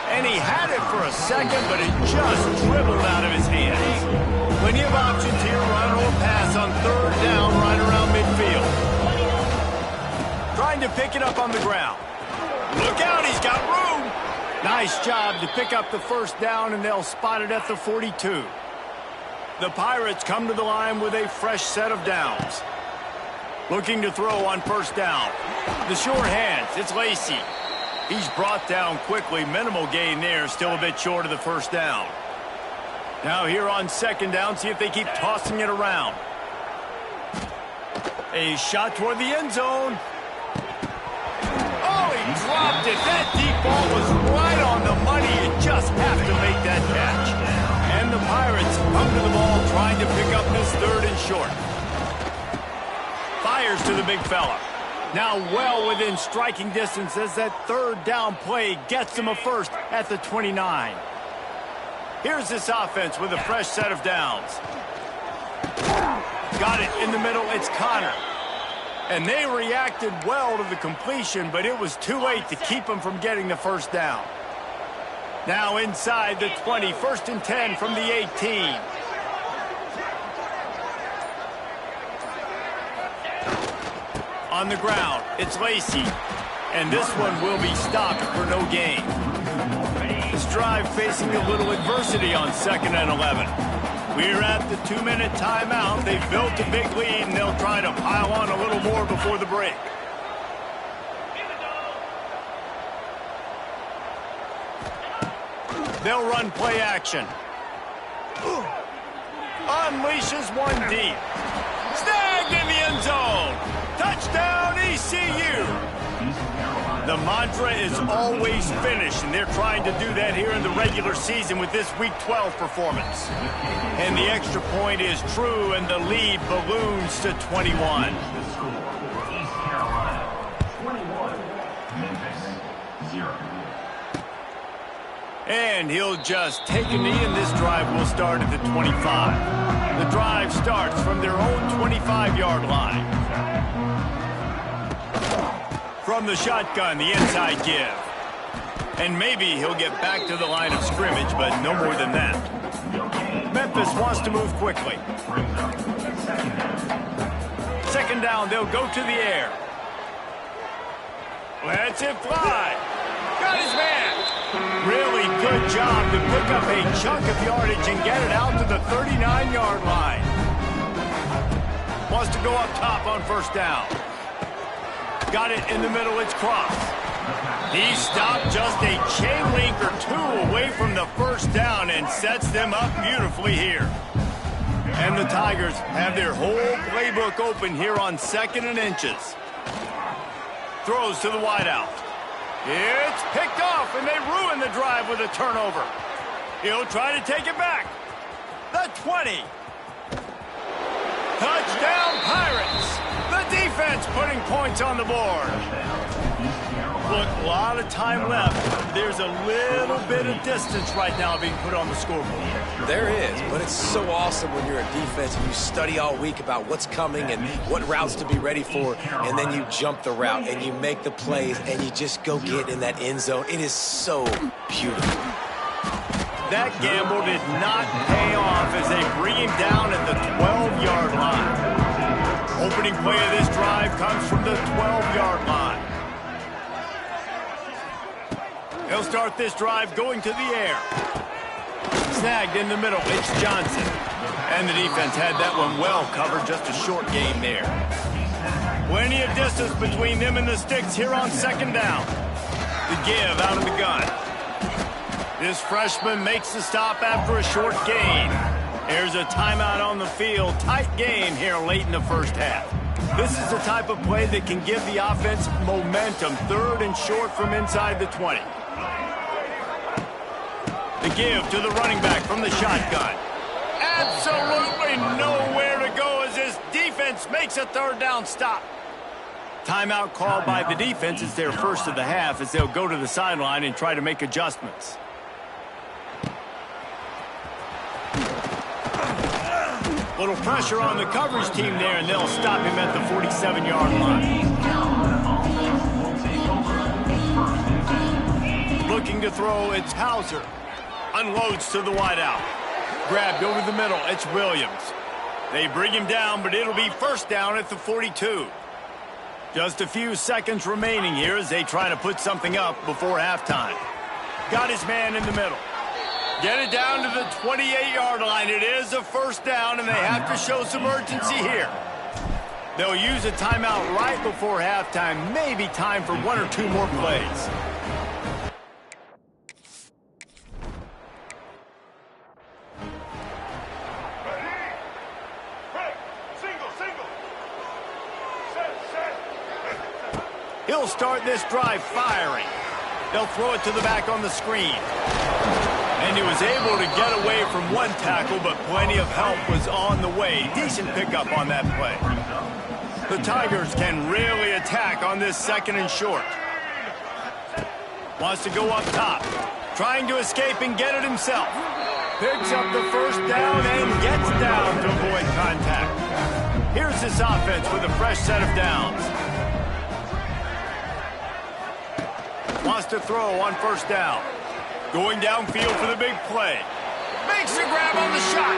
And he had it for a second, but it just dribbled out of his hands. Plenty of options here, run or pass on third down right around midfield. Trying to pick it up on the ground. Look out, he's got room. Nice job to pick up the first down, and they'll spot it at the 42. The Pirates come to the line with a fresh set of downs. Looking to throw on first down. The sure hands, it's Lacey. He's brought down quickly. Minimal gain there, still a bit short of the first down. Now here on second down, see if they keep tossing it around. A shot toward the end zone. Oh, he dropped it. That deep ball was right on the money. You just have to make that catch. And the Pirates come to the ball trying to pick up this third and short. Fires to the big fella. Now well within striking distance as that third down play gets them a first at the 29. Here's this offense with a fresh set of downs. Got it in the middle, it's Connor. And they reacted well to the completion, but it was too late to keep them from getting the first down. Now inside the 20, first and 10 from the 18. On the ground, it's Lacey. And this one will be stopped for no gain. This drive facing a little adversity on second and 11. We're at the 2-minute timeout. They've built a big lead, and they'll try to pile on a little more before the break. They'll run play action. Unleashes one deep. Snagged in the end zone. Touchdown, ECU. The mantra is always finish, and they're trying to do that here in the regular season with this Week 12 performance. And the extra point is true, and the lead balloons to 21. And he'll just take a knee, and this drive will start at the 25. The drive starts from their own 25-yard line. From the shotgun, the inside give. And maybe he'll get back to the line of scrimmage, but no more than that. Memphis wants to move quickly. Second down, they'll go to the air. Let's it fly. got his man. Really good job to pick up a chunk of yardage and get it out to the 39-yard line. Wants to go up top on first down. Got it in the middle, it's Cross. He stopped just a chain link or two away from the first down and sets them up beautifully here. And the Tigers have their whole playbook open here on 2nd and inches. Throws to the wideout. It's picked off, and they ruin the drive with a turnover. He'll try to take it back. The 20. Touchdown, Pirates. The defense putting points on the board. Look, a lot of time left. There's a little bit of distance right now being put on the scoreboard. There is, but it's so awesome when you're a defense and you study all week about what's coming and what routes to be ready for, and then you jump the route and you make the plays and you just go get in that end zone. It is so beautiful. That gamble did not pay off as they bring him down at the 12-yard line. Opening play of this drive comes from the 12-yard line. He'll start this drive going to the air. Snagged in the middle, it's Johnson. And the defense had that one well covered, just a short game there. Plenty of distance between them and the sticks here on 2nd down. The give out of the gun. This freshman makes the stop after a short gain. There's a timeout on the field. Tight game here late in the first half. This is the type of play that can give the offense momentum. 3rd and short from inside the 20. The give to the running back from the shotgun. Absolutely nowhere to go as this defense makes a 3rd down stop. Timeout called by the defense. It's their first of the half as they'll go to the sideline and try to make adjustments. Little pressure on the coverage team there, and they'll stop him at the 47-yard line. Looking to throw, it's Hauser. Unloads to the wideout. Grabbed over the middle, it's Williams. They bring him down, but it'll be first down at the 42. Just a few seconds remaining here as they try to put something up before halftime. Got his man in the middle. Get it down to the 28-yard line. It is a first down, and they have to show some urgency here. They'll use a timeout right before halftime. Maybe time for 1 or 2 more plays. He'll start this drive firing. They'll throw it to the back on the screen. And he was able to get away from one tackle, but plenty of help was on the way. Decent pickup on that play. The Tigers can really attack on this 2nd and short. Wants to go up top. Trying to escape and get it himself. Picks up the first down and gets down to avoid contact. Here's this offense with a fresh set of downs. Wants to throw on first down. Going downfield for the big play. Makes a grab on the shot.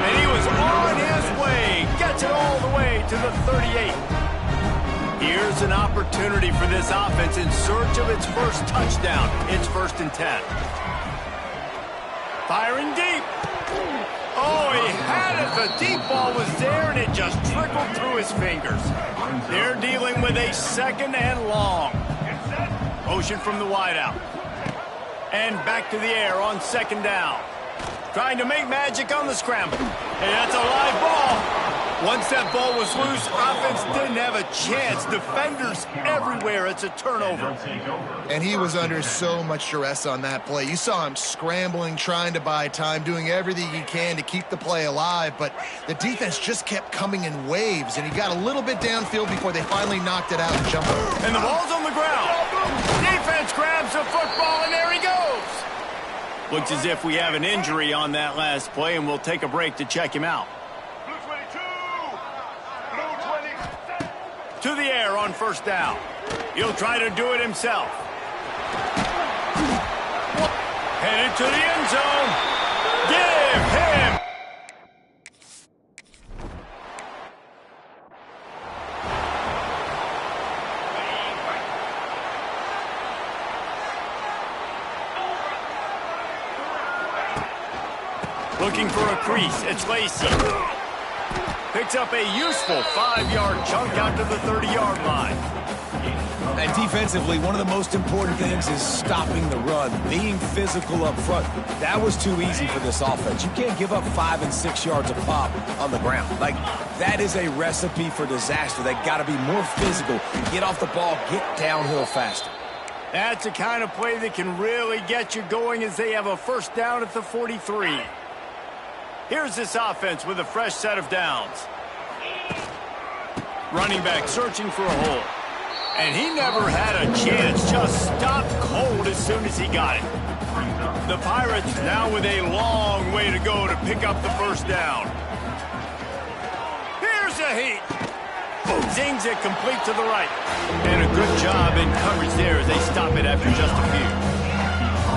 And he was on his way. Gets it all the way to the 38. Here's an opportunity for this offense in search of its first touchdown. It's 1st and 10. Firing deep. Oh, he had it. The deep ball was there, and it just trickled through his fingers. They're dealing with a 2nd and long. Motion from the wideout. And back to the air on 2nd down. Trying to make magic on the scramble. And that's a live ball. Once that ball was loose, offense didn't have a chance. Defenders everywhere. It's a turnover. And he was under so much duress on that play. You saw him scrambling, trying to buy time, doing everything he can to keep the play alive. But the defense just kept coming in waves, and he got a little bit downfield before they finally knocked it out and jumped over. And the ball's on the ground. Defense grabs the football, and there he goes. Looks as if we have an injury on that last play, and we'll take a break to check him out. To the air on first down. He'll try to do it himself. Headed to the end zone. Give him. Looking for a crease. It's Lacey. Picks up a useful 5-yard chunk out to the 30-yard line. And defensively, one of the most important things is stopping the run, being physical up front. That was too easy for this offense. You can't give up 5 and 6 yards a pop on the ground. Like, that is a recipe for disaster. They got to be more physical, get off the ball, get downhill faster. That's the kind of play that can really get you going as they have a first down at the 43. Here's this offense with a fresh set of downs. Running back searching for a hole. And he never had a chance, just stopped cold as soon as he got it. The Pirates now with a long way to go to pick up the first down. Here's a heat. Zings it complete to the right. And a good job in coverage there as they stop it after just a few.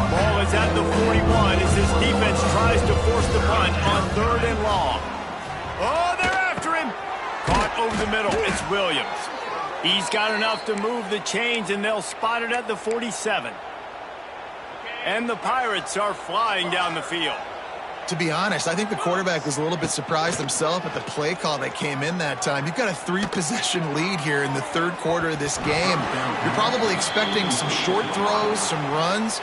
Ball is at the 41 as his defense tries to force the punt on 3rd and long. Oh, they're after him. Caught over the middle. It's Williams. He's got enough to move the chains, and they'll spot it at the 47. And the Pirates are flying down the field. To be honest, I think the quarterback was a little bit surprised himself at the play call that came in that time. You've got a 3-possession lead here in the 3rd quarter of this game. You're probably expecting some short throws, some runs.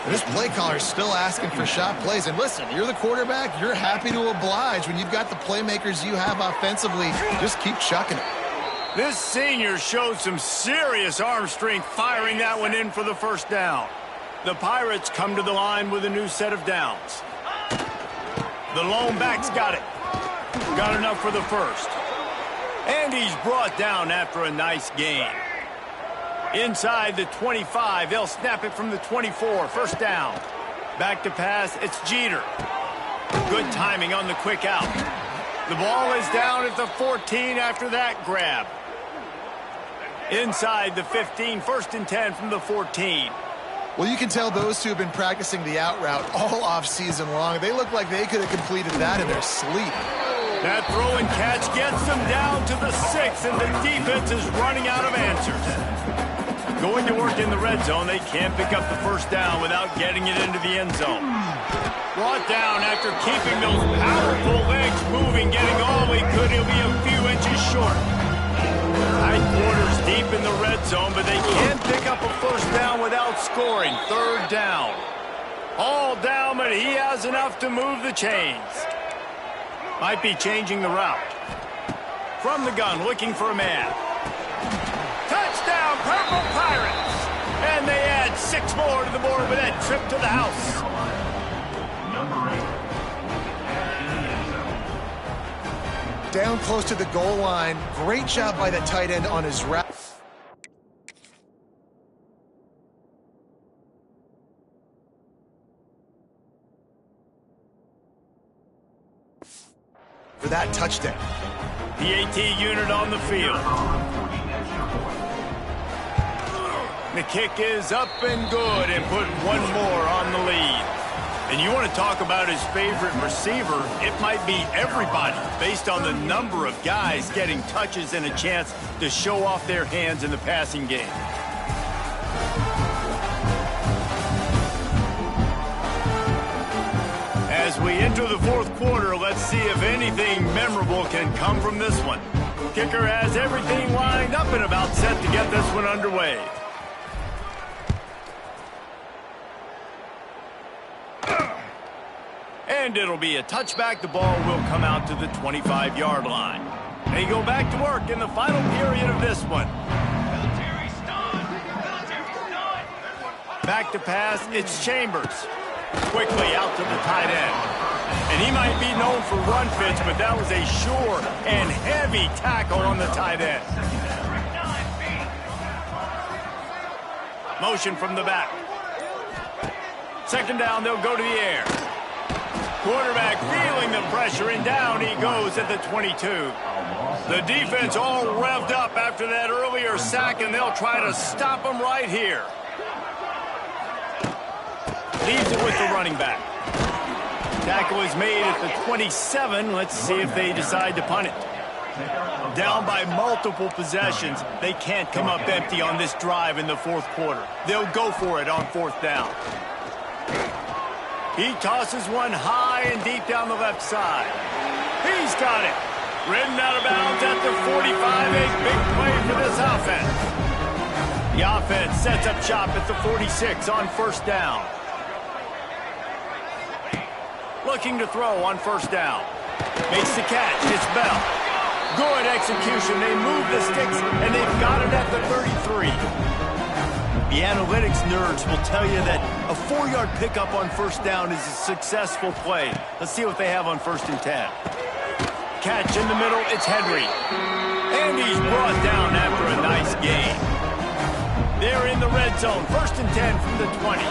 And this play caller is still asking for shot plays. And listen, you're the quarterback. You're happy to oblige. When you've got the playmakers you have offensively, just keep chucking it. This senior showed some serious arm strength firing that one in for the first down. The Pirates come to the line with a new set of downs. The lone back's got it. Got enough for the first. And he's brought down after a nice gain. Inside the 25, they'll snap it from the 24. First down. Back to pass, it's Jeter. Good timing on the quick out. The ball is down at the 14 after that grab. Inside the 15, 1st and 10 from the 14. Well, you can tell those two have been practicing the out route all off-season long. They look like they could have completed that in their sleep. That throw and catch gets them down to the 6, and the defense is running out of answers. Going to work in the red zone, they can't pick up the first down without getting it into the end zone. Brought down after keeping those powerful legs moving, getting all he could. He'll be a few inches short. Tight quarters deep in the red zone, but they can't pick up a first down without scoring. 3rd down. All down, but he has enough to move the chains. Might be changing the route. From the gun, looking for a man. Touchdown, Purple Pirates! And they add 6 more to the board with that trip to the house. Down close to the goal line. Great job by the tight end on his route. For that touchdown. The AT unit on the field. The kick is up and good and put 1 more on the lead. And you want to talk about his favorite receiver, it might be everybody based on the number of guys getting touches and a chance to show off their hands in the passing game. As we enter the 4th quarter, let's see if anything memorable can come from this one. Kicker has everything lined up and about set to get this one underway. And it'll be a touchback. The ball will come out to the 25-yard line. They go back to work in the final period of this one. Back to pass, it's Chambers. Quickly out to the tight end. And he might be known for run fits, but that was a sure and heavy tackle on the tight end. Motion from the back. 2nd down, they'll go to the air. Quarterback feeling the pressure, and down he goes at the 22. The defense all revved up after that earlier sack, and they'll try to stop him right here. Leaves it with the running back. Tackle is made at the 27. Let's see if they decide to punt it. Down by multiple possessions. They can't come up empty on this drive in the 4th quarter. They'll go for it on 4th down. He tosses one high and deep down the left side. He's got it. Ridden out of bounds at the 45, a big play for this offense. The offense sets up shop at the 46 on first down. Looking to throw on first down. Makes the catch. It's Bell. Good execution. They move the sticks, and they've got it at the 33. The analytics nerds will tell you that a 4-yard pickup on first down is a successful play. Let's see what they have on 1st and 10. Catch in the middle. It's Henry. And he's brought down after a nice gain. They're in the red zone. 1st and 10 from the 20.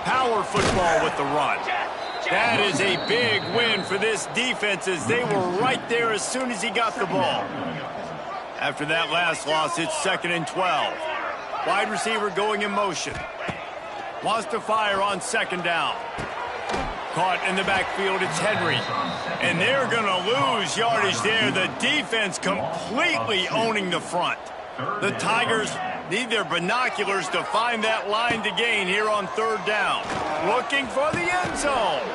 Power football with the run. That is a big win for this defense as they were right there as soon as he got the ball. After that last loss, it's 2nd and 12. Wide receiver going in motion. Wants to fire on 2nd down. Caught in the backfield, it's Henry. And they're going to lose yardage there. The defense completely owning the front. The Tigers need their binoculars to find that line to gain here on 3rd down. Looking for the end zone.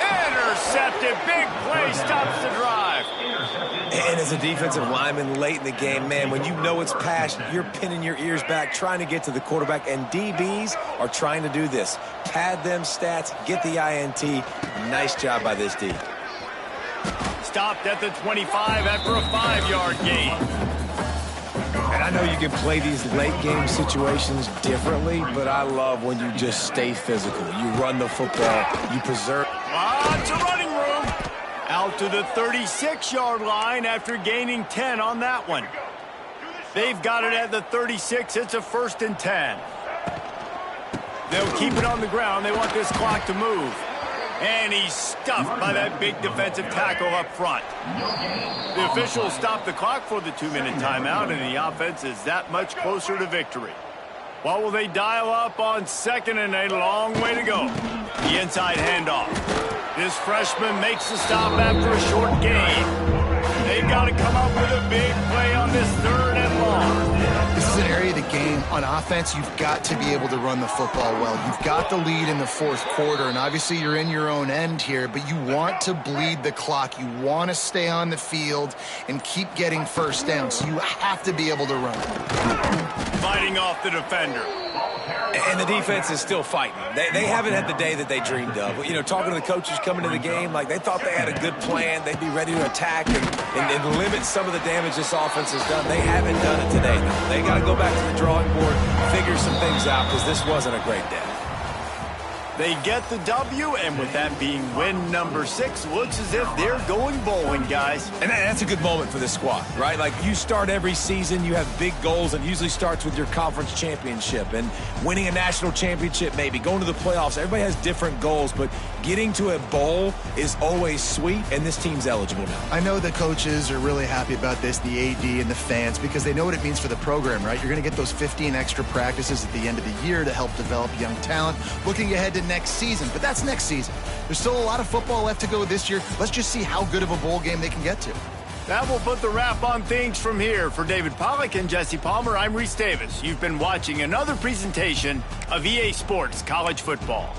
Intercepted. Big play stops the drive. And as a defensive lineman late in the game, man, when you know it's passed, you're pinning your ears back, trying to get to the quarterback, and DBs are trying to do this. Pad them stats, get the INT. Nice job by this D. Stopped at the 25 after a 5-yard gain. And I know you can play these late-game situations differently, but I love when you just stay physical. You run the football, you preserve. Lots of running room. Out to the 36-yard line after gaining 10 on that one. They've got it at the 36. It's a 1st and 10. They'll keep it on the ground. They want this clock to move. And he's stuffed by that big defensive tackle up front. The officials stop the clock for the 2-minute timeout, and the offense is that much closer to victory. What will they dial up on 2nd and a long way to go? The inside handoff. This freshman makes the stop after a short gain. They've got to come up with a big play on this 3rd and long. This is an area of the game. On offense, you've got to be able to run the football well. You've got the lead in the 4th quarter, and obviously you're in your own end here, but you want to bleed the clock. You want to stay on the field and keep getting first down, so you have to be able to run. Fighting off the defender. And the defense is still fighting. They haven't had the day that they dreamed of. You know, talking to the coaches coming to the game, like they thought they had a good plan. They'd be ready to attack and limit some of the damage this offense has done. They haven't done it today. They got to go back to the drawing board, figure some things out, because this wasn't a great day. They get the W, and with that being win number 6, looks as if they're going bowling, guys. And that's a good moment for this squad, right? Like, you start every season, you have big goals, and it usually starts with your conference championship and winning a national championship, maybe going to the playoffs. Everybody has different goals, but getting to a bowl is always sweet, and this team's eligible now. I know the coaches are really happy about this, the AD and the fans, because they know what it means for the program, right? You're going to get those 15 extra practices at the end of the year to help develop young talent. Looking ahead to next season, but that's next season. There's still a lot of football left to go this year. Let's just see how good of a bowl game they can get to. That will put the wrap on things from here. For David Pollack and Jesse Palmer, I'm Reese Davis. You've been watching another presentation of EA Sports College Football.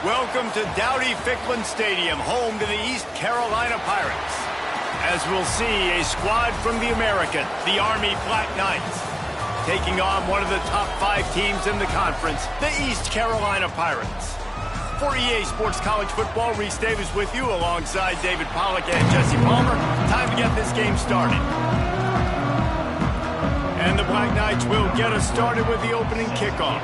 Welcome to Dowdy-Ficklin Stadium, home to the East Carolina Pirates. As we'll see, a squad from the American, the Army Black Knights, taking on one of the top 5 teams in the conference, the East Carolina Pirates. For EA Sports College Football, Reese Davis with you alongside David Pollack and Jesse Palmer. Time to get this game started. And the Black Knights will get us started with the opening kickoff.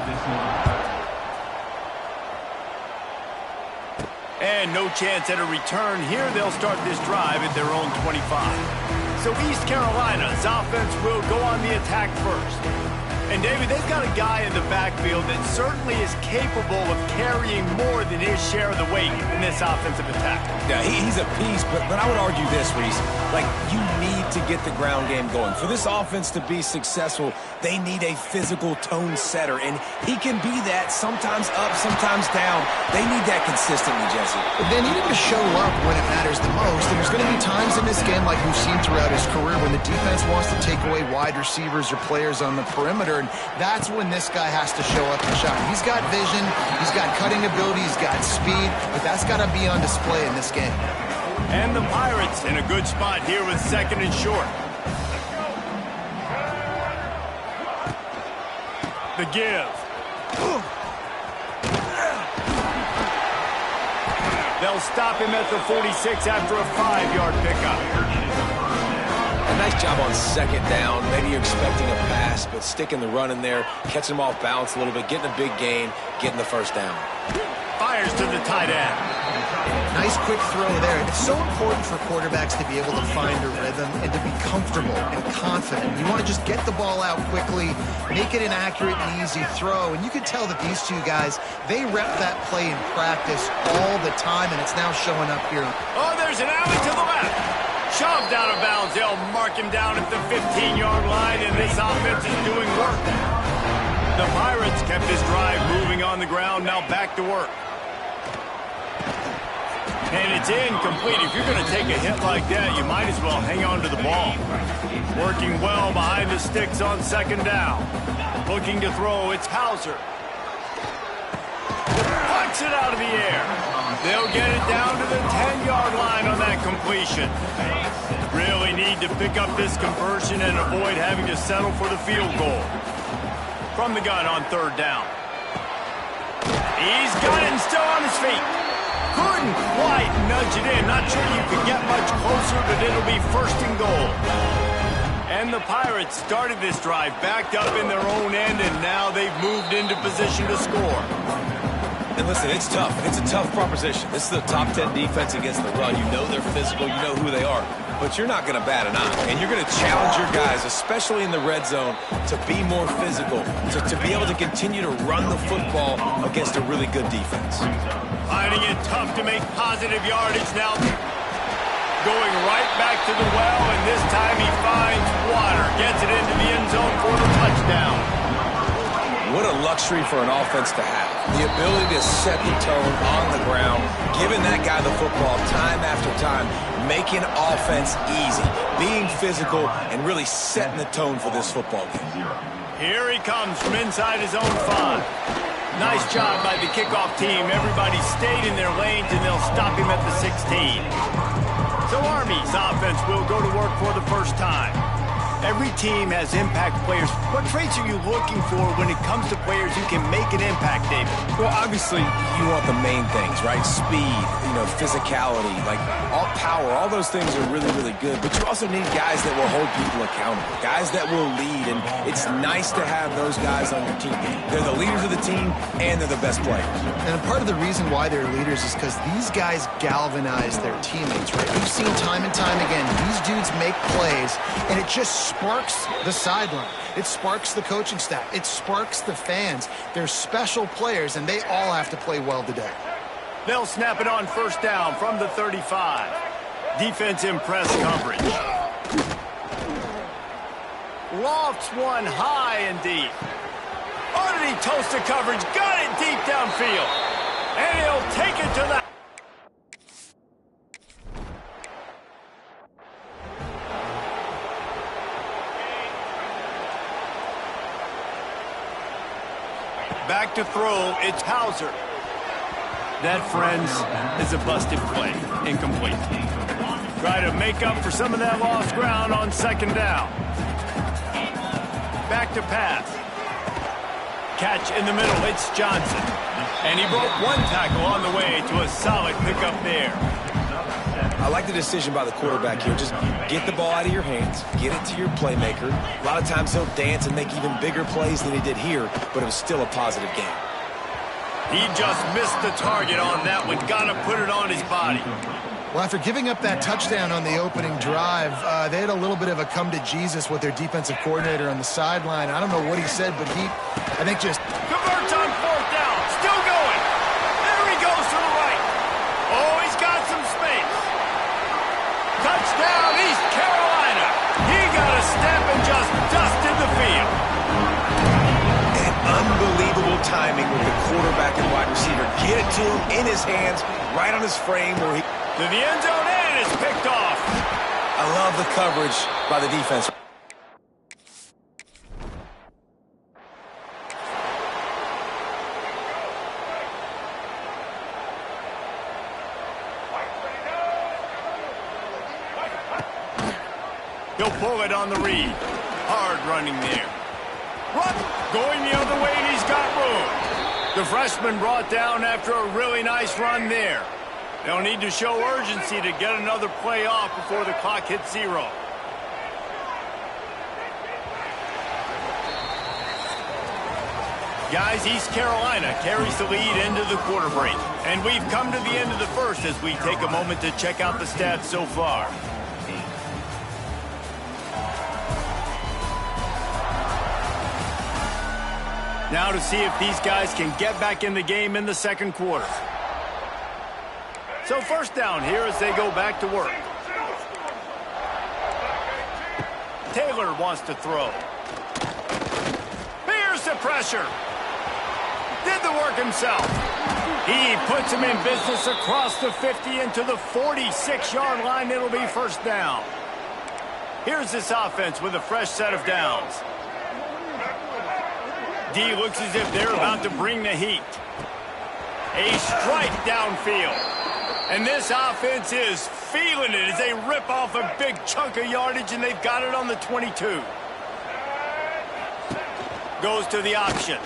And no chance at a return here. They'll start this drive at their own 25. So East Carolina's offense will go on the attack first. And, David, they've got a guy in the backfield that certainly is capable of carrying more than his share of the weight in this offensive attack. Yeah, he's a piece, but I would argue this, Reese. Like, you need to get the ground game going. For this offense to be successful, they need a physical tone setter, and he can be that, sometimes up, sometimes down. They need that consistently, Jesse. They need him to show up when it matters the most, and there's going to be times in this game like we've seen throughout his career when the defense wants to take away wide receivers or players on the perimeter, and that's when this guy has to show up and shine. He's got vision, he's got cutting ability, he's got speed, but that's got to be on display in this game. And the Pirates in a good spot here with 2nd and short. The give. They'll stop him at the 46 after a 5-yard pickup. A nice job on 2nd down. Maybe you're expecting a pass, but sticking the run in there, catching him off balance a little bit, getting a big gain, getting the 1st down. Fires to the tight end. Nice quick throw there. It's so important for quarterbacks to be able to find a rhythm and to be comfortable and confident. You want to just get the ball out quickly, make it an accurate and easy throw. And you can tell that these two guys, they rep that play in practice all the time, and it's now showing up here. Oh, there's an alley to the left. Shoved out of bounds. They'll mark him down at the 15-yard line, and this offense is doing work. The Pirates kept this drive moving on the ground. Now back to work. And it's incomplete. If you're going to take a hit like that, you might as well hang on to the ball. Working well behind the sticks on 2nd down. Looking to throw, it's Hauser. Punts it out of the air. They'll get it down to the 10-yard line on that completion. Really need to pick up this conversion and avoid having to settle for the field goal. From the gun on 3rd down. He's got it and still on his feet. Couldn't quite nudge it in. Not sure you could get much closer, but it'll be 1st and goal. And the Pirates started this drive backed up in their own end, and now they've moved into position to score. And listen, it's tough. It's a tough proposition. This is the top 10 defense against the run. You know they're physical. You know who they are. But you're not going to bat an eye. And you're going to challenge your guys, especially in the red zone, to be more physical, to be able to continue to run the football against a really good defense. Finding it tough to make positive yardage now. Going right back to the well, and this time he finds water. Gets it into the end zone for the touchdown. What a luxury for an offense to have. The ability to set the tone on the ground, giving that guy the football time after time, making offense easy, being physical, and really setting the tone for this football game. Here he comes from inside his own 5. Nice job by the kickoff team. Everybody stayed in their lanes, and they'll stop him at the 16. So Army's offense will go to work for the 1st time. Every team has impact players. What traits are you looking for when it comes to players who can make an impact, David? Well, obviously, you want the main things, right? Speed, physicality, like all power. All those things are really, really good. But you also need guys that will hold people accountable, guys that will lead. And it's nice to have those guys on your team. They're the leaders of the team, and they're the best players. And part of the reason why they're leaders is because these guys galvanize their teammates, right? We've seen time and time again, these dudes make plays, and it just sparks the sideline. It sparks the coaching staff. It sparks the fans. They're special players, and they all have to play well today. They'll snap it on 1st down from the 35. Defense in press coverage. Lofts one high and deep. Oh, did he toast the coverage? Got it deep downfield. And he'll take it to the... Back back to throw. It's Hauser. That, friends, is a busted play. Incomplete. Try to make up for some of that lost ground on second down. Back to pass. Catch in the middle. It's Johnson. And he broke one tackle on the way to a solid pickup there. I like the decision by the quarterback here. Just get the ball out of your hands, get it to your playmaker. A lot of times he'll dance and make even bigger plays than he did here, but it was still a positive game. He just missed the target on that one. Got to put it on his body. Well, after giving up that touchdown on the opening drive, they had a little bit of a come to Jesus with their defensive coordinator on the sideline. I don't know what he said, but I think just converts on fourth down. Still going. There he goes to the right. Oh, he's got some space. Touchdown, East Carolina. He got a step and just dusted the field. And unbelievable timing with the quarterback and wide receiver. Get it to him in his hands, right on his frame where he... To the end zone and it's picked off. I love the coverage by the defense. He'll pull it on the read. Hard running there. Run! Going the other way, and he's got room. The freshman brought down after a really nice run there. They'll need to show urgency to get another play off before the clock hits 0. Guys, East Carolina carries the lead into the quarter break. And we've come to the end of the first as we take a moment to check out the stats so far. Now to see if these guys can get back in the game in the second quarter. So first down here as they go back to work. Taylor wants to throw. Here's the pressure. Did the work himself. He puts him in business across the 50 into the 46-yard line. It'll be first down. Here's this offense with a fresh set of downs. D looks as if they're about to bring the heat. A strike downfield. And this offense is feeling it as they rip off a big chunk of yardage, and they've got it on the 22. Goes to the option.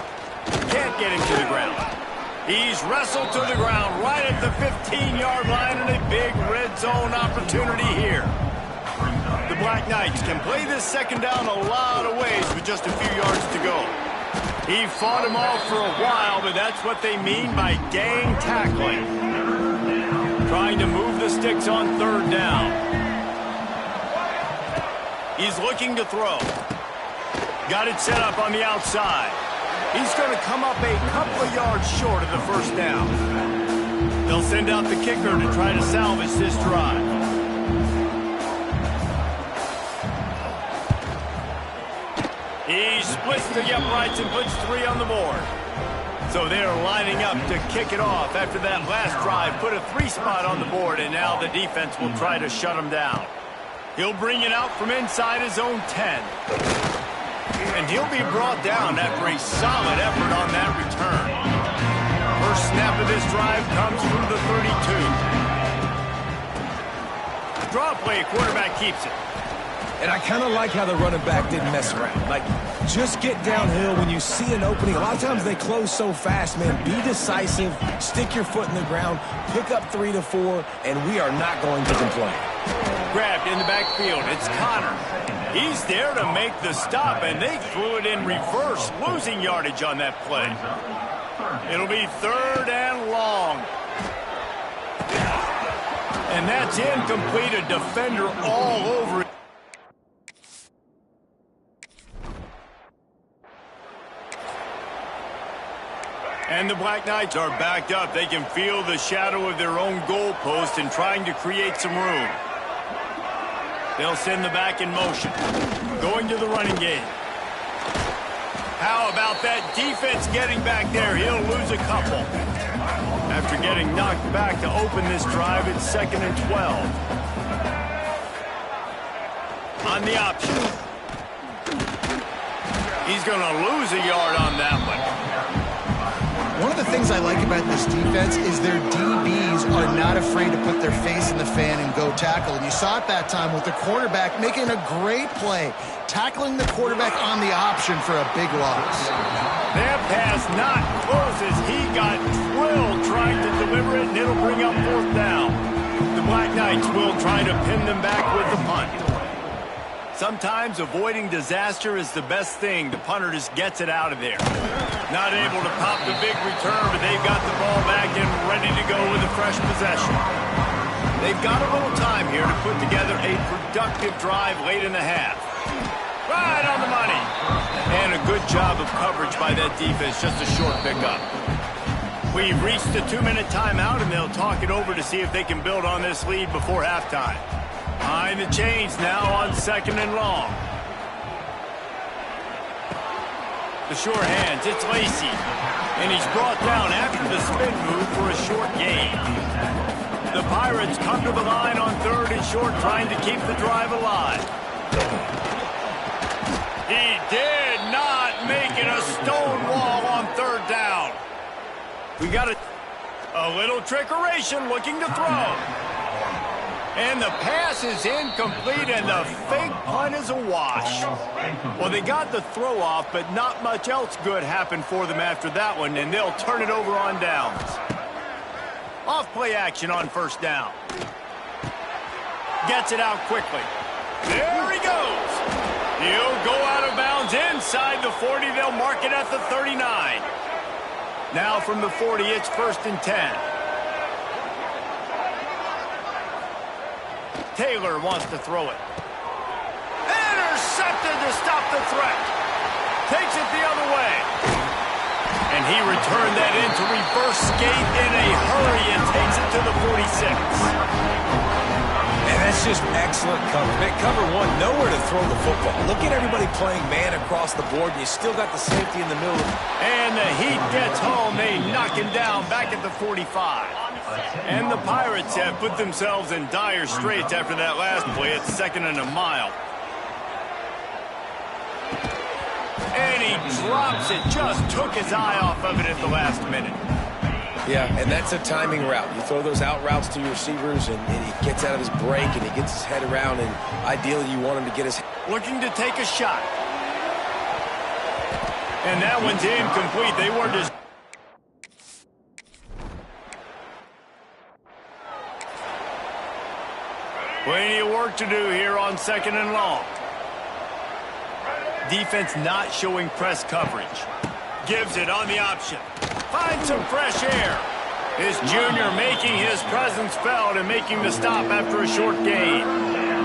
Can't get him to the ground. He's wrestled to the ground right at the 15-yard line, and a big red zone opportunity here. The Black Knights can play this second down a lot of ways with just a few yards to go. He fought him off for a while, but that's what they mean by gang tackling. Trying to move the sticks on third down. He's looking to throw. Got it set up on the outside. He's going to come up a couple of yards short of the first down. They'll send out the kicker to try to salvage this drive. He splits the uprights and puts 3 on the board. So they're lining up to kick it off after that last drive. Put a 3 spot on the board, and now the defense will try to shut him down. He'll bring it out from inside his own 10. And he'll be brought down after a solid effort on that return. First snap of this drive comes from the 32. Draw play, quarterback keeps it. And I kind of like how the running back didn't mess around. Like, just get downhill when you see an opening. A lot of times they close so fast, man. Be decisive, stick your foot in the ground, pick up 3 to 4, and we are not going to complain. Grabbed in the backfield. It's Connor. He's there to make the stop, and they threw it in reverse, losing yardage on that play. It'll be 3rd and long. And that's incomplete. A defender all over it. And the Black Knights are backed up. They can feel the shadow of their own goalpost and trying to create some room. They'll send the back in motion. Going to the running game. How about that defense getting back there? He'll lose a couple. After getting knocked back to open this drive, it's 2nd and 12. On the option. He's going to lose a yard on that one. One of the things I like about this defense is their DBs are not afraid to put their face in the fan and go tackle. And you saw it that time with the quarterback making a great play, tackling the quarterback on the option for a big loss. That pass not close as he got drilled trying to deliver it, and it'll bring up 4th down. The Black Knights will try to pin them back with the punt. Sometimes avoiding disaster is the best thing. The punter just gets it out of there. Not able to pop the big return, but they've got the ball back and ready to go with a fresh possession. They've got a little time here to put together a productive drive late in the half. Right on the money. And a good job of coverage by that defense, just a short pickup. We've reached the 2-minute timeout, and they'll talk it over to see if they can build on this lead before halftime. Behind the chains now on 2nd and long. The sure hands, it's Lacey. And he's brought down after the spin move for a short gain. The Pirates come to the line on 3rd and short, trying to keep the drive alive. He did not make it a stone wall on 3rd down. We got a little trickeration looking to throw. And the pass is incomplete, and the fake punt is a wash. Well, they got the throw off, but not much else good happened for them after that one, and they'll turn it over on downs. Off play action on 1st down. Gets it out quickly. There he goes. He'll go out of bounds inside the 40. They'll mark it at the 39. Now from the 40, it's 1st and 10. Taylor wants to throw it. Intercepted to stop the threat. Takes it the other way. And he returned that into reverse skate in a hurry and takes it to the 46. And that's just excellent cover. Cover 1, nowhere to throw the football. Look at everybody playing man across the board, and you still got the safety in the middle. And the Heat gets home. They knock him down back at the 45. And the Pirates have put themselves in dire straits after that last play. It's 2nd and a mile. And he drops it. Just took his eye off of it at the last minute. Yeah, and that's a timing route. You throw those out routes to your receivers, and he gets out of his break, and he gets his head around, and ideally you want him to get his... Looking to take a shot. And that one's incomplete. They were just... Plenty of work to do here on 2nd and long. Defense not showing press coverage. Gives it on the option. Finds some fresh air. This junior making his presence felt and making the stop after a short gain.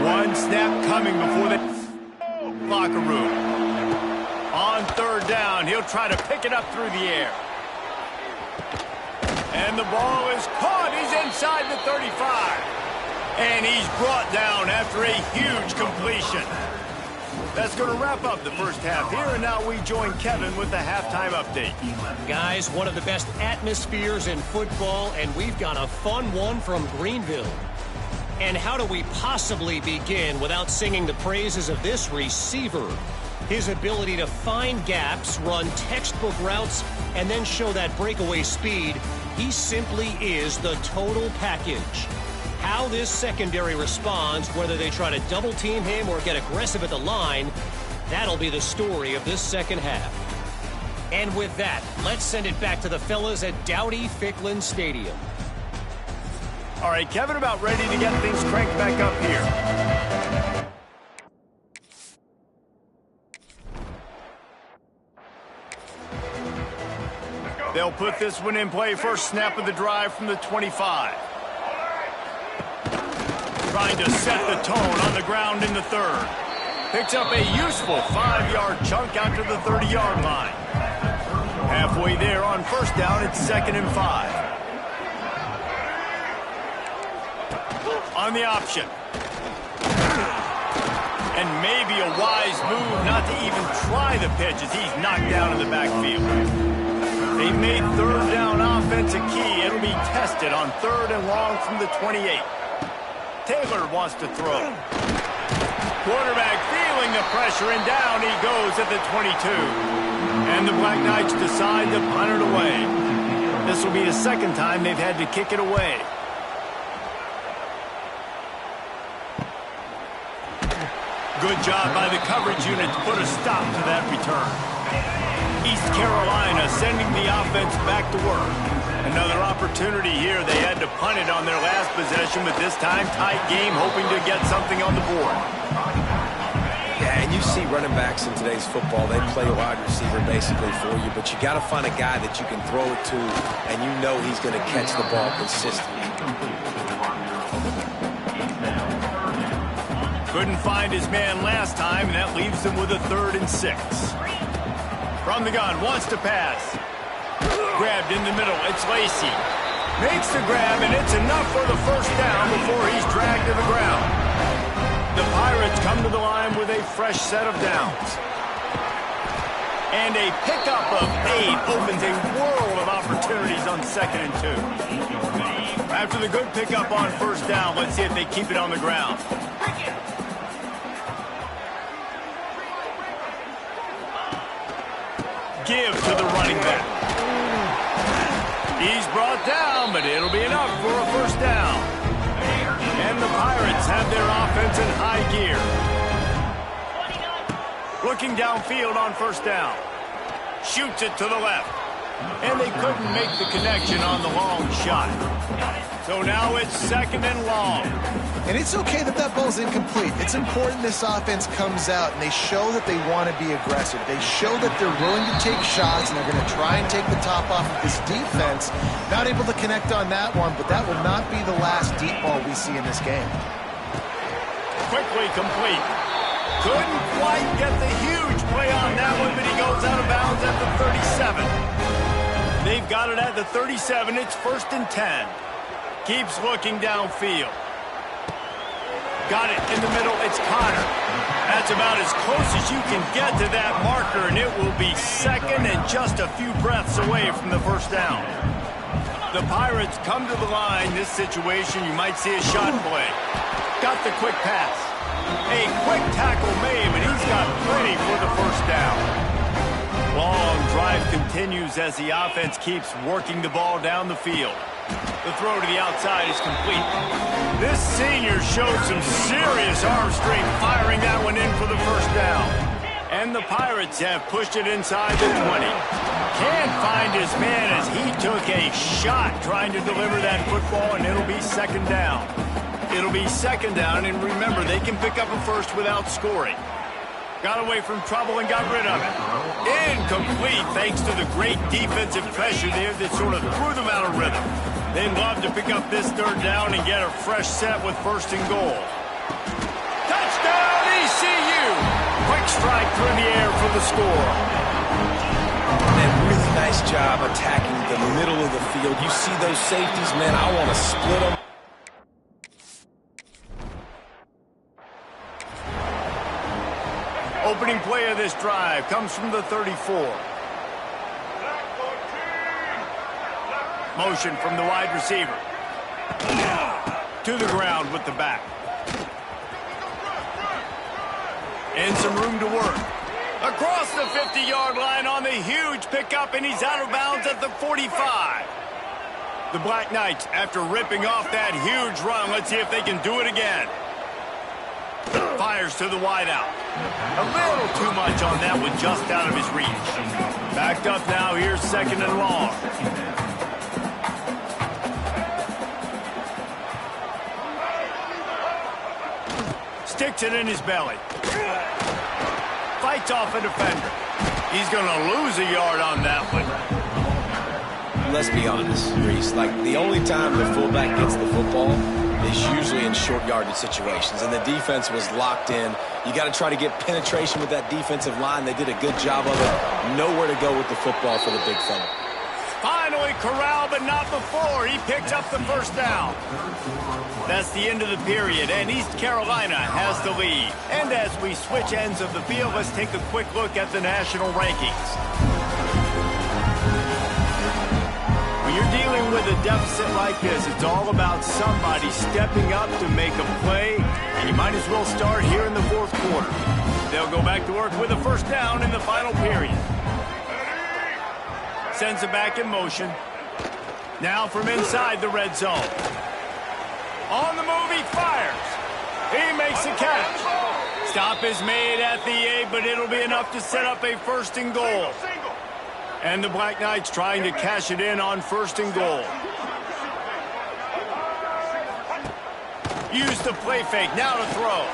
One snap coming before the locker room. On 3rd down, he'll try to pick it up through the air. And the ball is caught. He's inside the 35. And he's brought down after a huge completion. That's going to wrap up the first half here, and now we join Kevin with the halftime update. Guys, one of the best atmospheres in football, and we've got a fun one from Greenville. And how do we possibly begin without singing the praises of this receiver? His ability to find gaps, run textbook routes, and then show that breakaway speed. He simply is the total package. How this secondary responds, whether they try to double-team him or get aggressive at the line, that'll be the story of this second half. And with that, let's send it back to the fellas at Dowdy-Ficklin Stadium. All right, Kevin, about ready to get things cranked back up here. They'll put this one in play. First snap of the drive from the 25. Trying to set the tone on the ground in the 3rd. Picks up a useful 5-yard chunk out to the 30-yard line. Halfway there on 1st down, it's 2nd and 5. On the option. And maybe a wise move not to even try the pitch as he's knocked down in the backfield. They made 3rd down offense a key. It'll be tested on 3rd and long from the 28. Taylor wants to throw. Quarterback feeling the pressure, and down he goes at the 22. And the Black Knights decide to punt it away. This will be the second time they've had to kick it away. Good job by the coverage unit to put a stop to that return. East Carolina sending the offense back to work. Another opportunity here. They had to punt it on their last possession, but this time tight game, hoping to get something on the board. Yeah, and you see running backs in today's football, they play a wide receiver basically for you, but you got to find a guy that you can throw it to, and you know he's going to catch the ball consistently. Couldn't find his man last time, and that leaves him with a 3rd and 6. From the gun, wants to pass. Grabbed in the middle, it's Lacey. Makes the grab, and it's enough for the first down before he's dragged to the ground. The Pirates come to the line with a fresh set of downs. And a pickup of 8 opens a world of opportunities on 2nd and 2. After the good pickup on first down, let's see if they keep it on the ground. Give to the running back. He's brought down, but it'll be enough for a first down. And the Pirates have their offense in high gear. Looking downfield on first down. Shoots it to the left. And they couldn't make the connection on the long shot. So now it's 2nd and long. And it's okay that that ball's incomplete. It's important this offense comes out and they show that they want to be aggressive. They show that they're willing to take shots and they're going to try and take the top off of this defense. Not able to connect on that one, but that will not be the last deep ball we see in this game. Quickly complete. Couldn't quite get the huge play on that one, but he goes out of bounds at the 37. They've got it at the 37. It's 1st and 10. Keeps looking downfield. Got it in the middle. It's Connor. That's about as close as you can get to that marker, and it will be 2nd and just a few breaths away from the first down. The Pirates come to the line. This situation, you might see a shot play. Got the quick pass. A quick tackle made, but he's got plenty for the first down. Long drive continues as the offense keeps working the ball down the field. The throw to the outside is complete. This senior showed some serious arm strength firing that one in for the first down. And the Pirates have pushed it inside the 20. Can't find his man as he took a shot trying to deliver that football, and it'll be 2nd down. It'll be 2nd down, and remember, they can pick up a first without scoring. Got away from trouble and got rid of it. Incomplete thanks to the great defensive pressure there that sort of threw them out of rhythm. They'd love to pick up this 3rd down and get a fresh set with 1st and goal. Touchdown ECU! Quick strike through the air for the score. And really nice job attacking the middle of the field. You see those safeties, man, I want to split them. Opening play of this drive comes from the 34. Motion from the wide receiver. To the ground with the back. And some room to work. Across the 50-yard line on the huge pickup, and he's out of bounds at the 45. The Black Knights, after ripping off that huge run, let's see if they can do it again. Fires to the wideout. A little too much on that one, just out of his reach. Backed up now, here's 2nd and long. Sticks it in his belly. Fights off a defender. He's going to lose a yard on that one. Let's be honest, Reese. Like, the only time the fullback gets the football is usually in short yardage situations, and the defense was locked in. You got to try to get penetration with that defensive line. They did a good job of it. Nowhere to go with the football for the big fella. Finally corralled, but not before. He picks up the first down. That's the end of the period, and East Carolina has the lead. And as we switch ends of the field, let's take a quick look at the national rankings. When you're dealing with a deficit like this, it's all about somebody stepping up to make a play, and you might as well start here in the 4th quarter. They'll go back to work with a first down in the final period. Sends it back in motion. Now from inside the red zone. On the move, he fires. He makes a catch. Stop is made at the 8, but it'll be enough to set up a 1st and goal. And the Black Knights trying to cash it in on 1st and goal. Use the play fake, now to throw.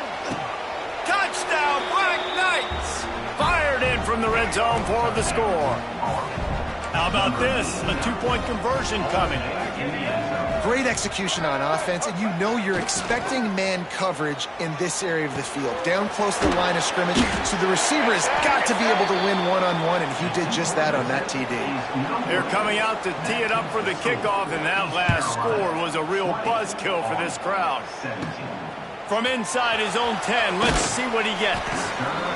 Touchdown, Black Knights! Fired in from the red zone for the score. How about this? A 2-point conversion coming. Great execution on offense, and you know you're expecting man coverage in this area of the field, down close to the line of scrimmage, so the receiver has got to be able to win one-on-one, and he did just that on that TD. They're coming out to tee it up for the kickoff, and that last score was a real buzzkill for this crowd. From inside his own 10, let's see what he gets.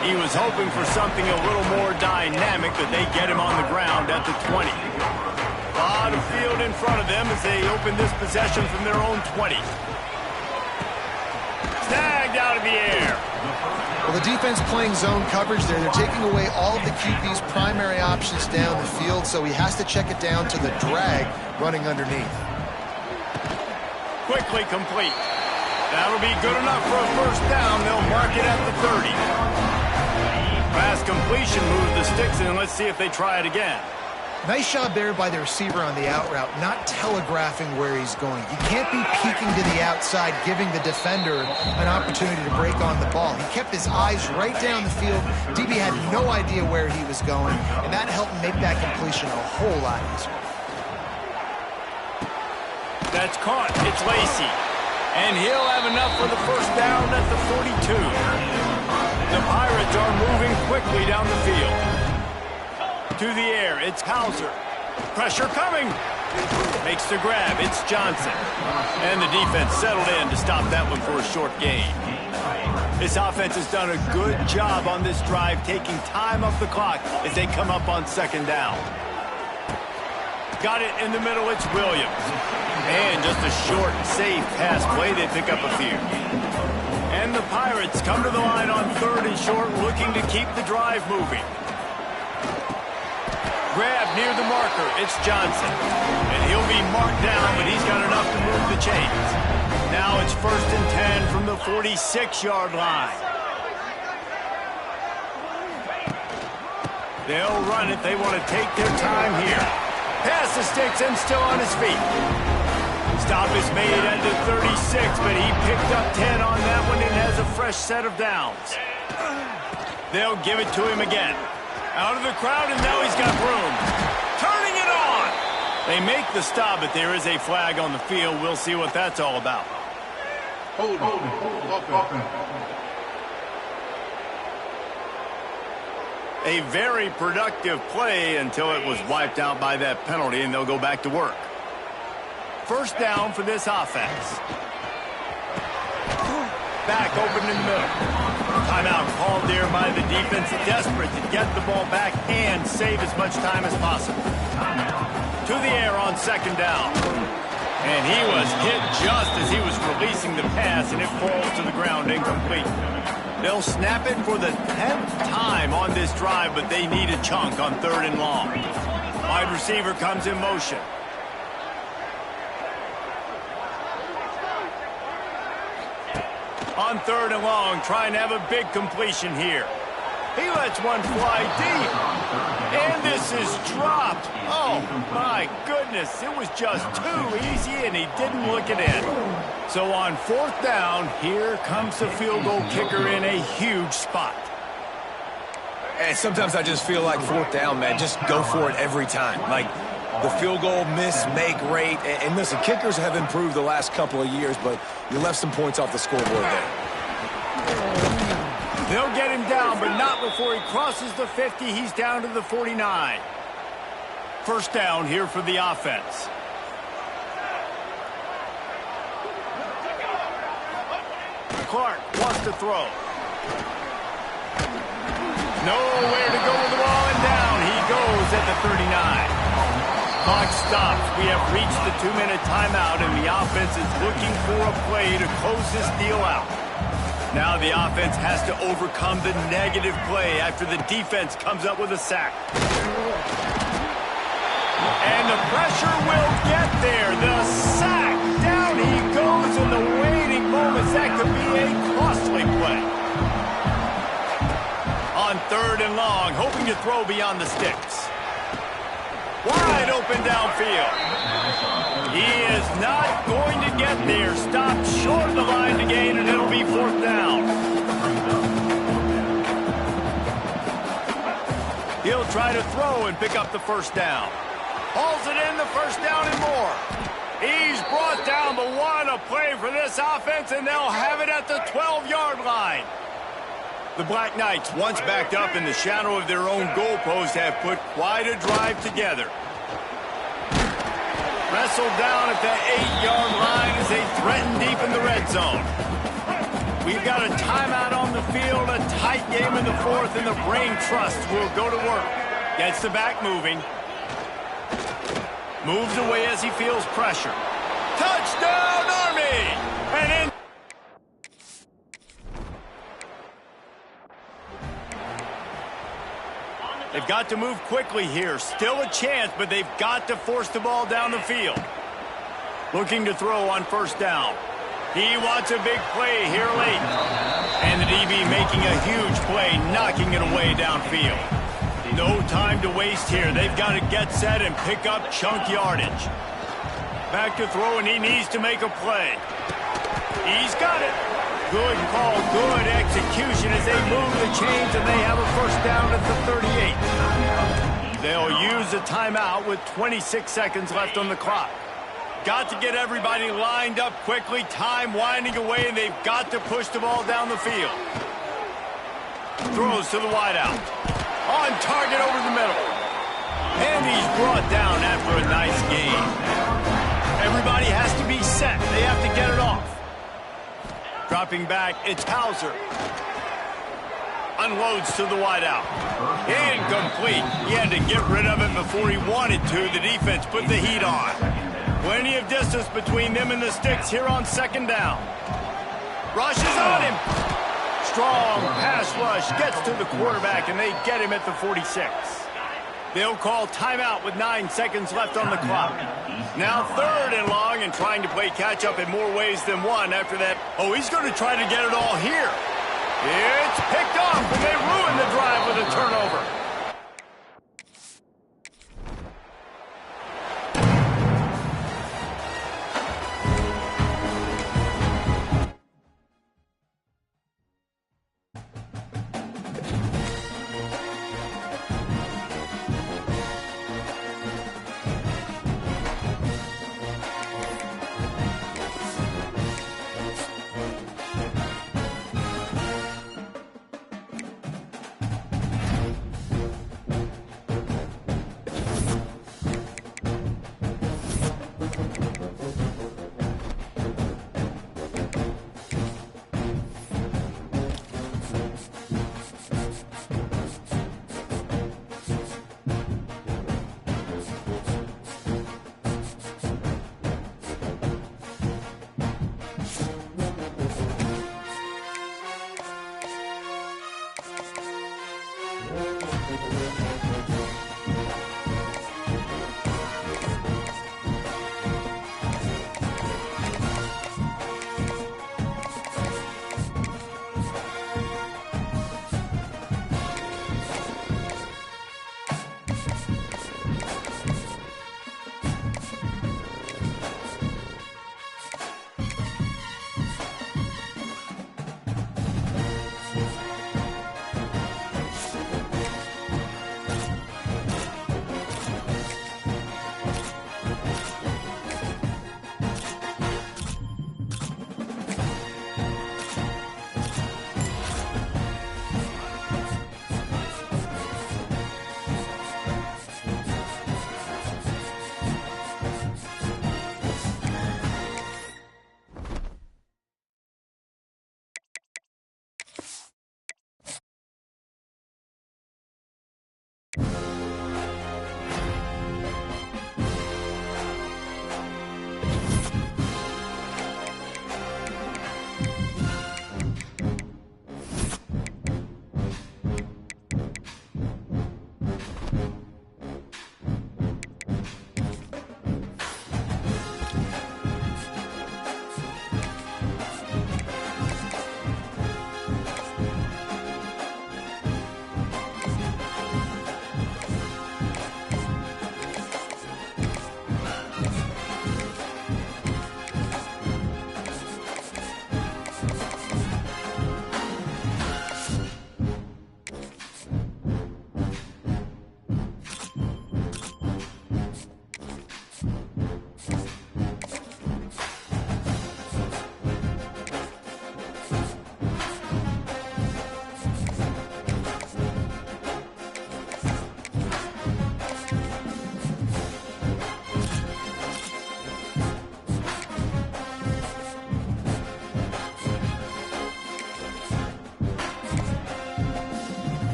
He was hoping for something a little more dynamic, but they get him on the ground at the 20. A lot of field in front of them as they open this possession from their own 20. Snagged out of the air. Well, the defense playing zone coverage there. They're taking away all of the QB's primary options down the field, so he has to check it down to the drag running underneath. Quickly complete. That'll be good enough for a 1st down. They'll mark it at the 30. Fast completion moves the sticks in, and let's see if they try it again. Nice job there by the receiver on the out route, not telegraphing where he's going. You can't be peeking to the outside, giving the defender an opportunity to break on the ball. He kept his eyes right down the field. DB had no idea where he was going, and that helped make that completion a whole lot easier. That's caught. It's Lacey. And he'll have enough for the 1st down at the 42. The Pirates are moving quickly down the field. To the air, it's Hauser. Pressure coming. Makes the grab, it's Johnson. And the defense settled in to stop that one for a short gain. This offense has done a good job on this drive, taking time off the clock as they come up on 2nd down. Got it in the middle, it's Williams. And just a short, safe pass play, they pick up a few. And the Pirates come to the line on 3rd and short, looking to keep the drive moving. Grab near the marker, it's Johnson. And he'll be marked down, but he's got enough to move the chains. Now it's 1st and 10 from the 46-yard line. They'll run it, they want to take their time here. Pass the sticks and still on his feet. Stop is made at the 36, but he picked up 10 on that one and has a fresh set of downs. They'll give it to him again. Out of the crowd, and now he's got room. Turning it on! They make the stop, but there is a flag on the field. We'll see what that's all about. Hold. A very productive play until it was wiped out by that penalty, and they'll go back to work. 1st down for this offense. Back open in the middle. Timeout called there by the defense, desperate to get the ball back and save as much time as possible. To the air on 2nd down. And he was hit just as he was releasing the pass, and it falls to the ground incomplete. They'll snap it for the 10th time on this drive, but they need a chunk on 3rd and long. Wide receiver comes in motion. On 3rd and long, trying to have a big completion here. He lets one fly deep. And this is dropped. Oh, my goodness. It was just too easy, and he didn't look it in. So on 4th down, here comes the field goal kicker in a huge spot. And sometimes I just feel like 4th down, man, just go for it every time. Like, the field goal, miss, make, rate. And listen, kickers have improved the last couple of years, but you left some points off the scoreboard there. They'll get him down, but not before he crosses the 50. He's down to the 49. 1st down here for the offense. Clark wants to throw. Nowhere to go with the ball, and down he goes at the 39. Clock stops. We have reached the 2-minute timeout, and the offense is looking for a play to close this deal out. Now the offense has to overcome the negative play after the defense comes up with a sack. And the pressure will get to throw beyond the sticks. Wide open downfield. He is not going to get there. Stopped short of the line to gain, and it'll be 4th down. He'll try to throw and pick up the 1st down. Hauls it in, the 1st down and more. He's brought down the 1, a play for this offense, and they'll have it at the 12-yard line. The Black Knights, once backed up in the shadow of their own goalpost, have put quite a drive together. Wrestled down at the 8-yard line as they threaten deep in the red zone. We've got a timeout on the field, a tight game in the 4th, and the Brain Trust will go to work. Gets the back moving. Moves away as he feels pressure. Touchdown, Army! And in. They've got to move quickly here. Still a chance, but they've got to force the ball down the field. Looking to throw on 1st down. He wants a big play here late. And the DB making a huge play, knocking it away downfield. No time to waste here. They've got to get set and pick up chunk yardage. Back to throw, and he needs to make a play. He's got it. Good call, good execution as they move the chains, and they have a 1st down at the 38. They'll use a timeout with 26 seconds left on the clock. Got to get everybody lined up quickly. Time winding away, and they've got to push the ball down the field. Throws to the wideout. On target over the middle. And he's brought down after a nice game. Everybody has to be set. They have to get it off. Dropping back, it's Hauser. Unloads to the wideout. Incomplete. He had to get rid of it before he wanted to. The defense put the heat on. Plenty of distance between them and the sticks here on 2nd down. Rushes on him. Strong pass rush. Gets to the quarterback, and they get him at the 46. They'll call timeout with 9 seconds left on the clock. Now 3rd and long, and trying to play catch-up in more ways than one after that. Oh, he's going to try to get it all here. It's picked off, and they ruin the drive with a turnover.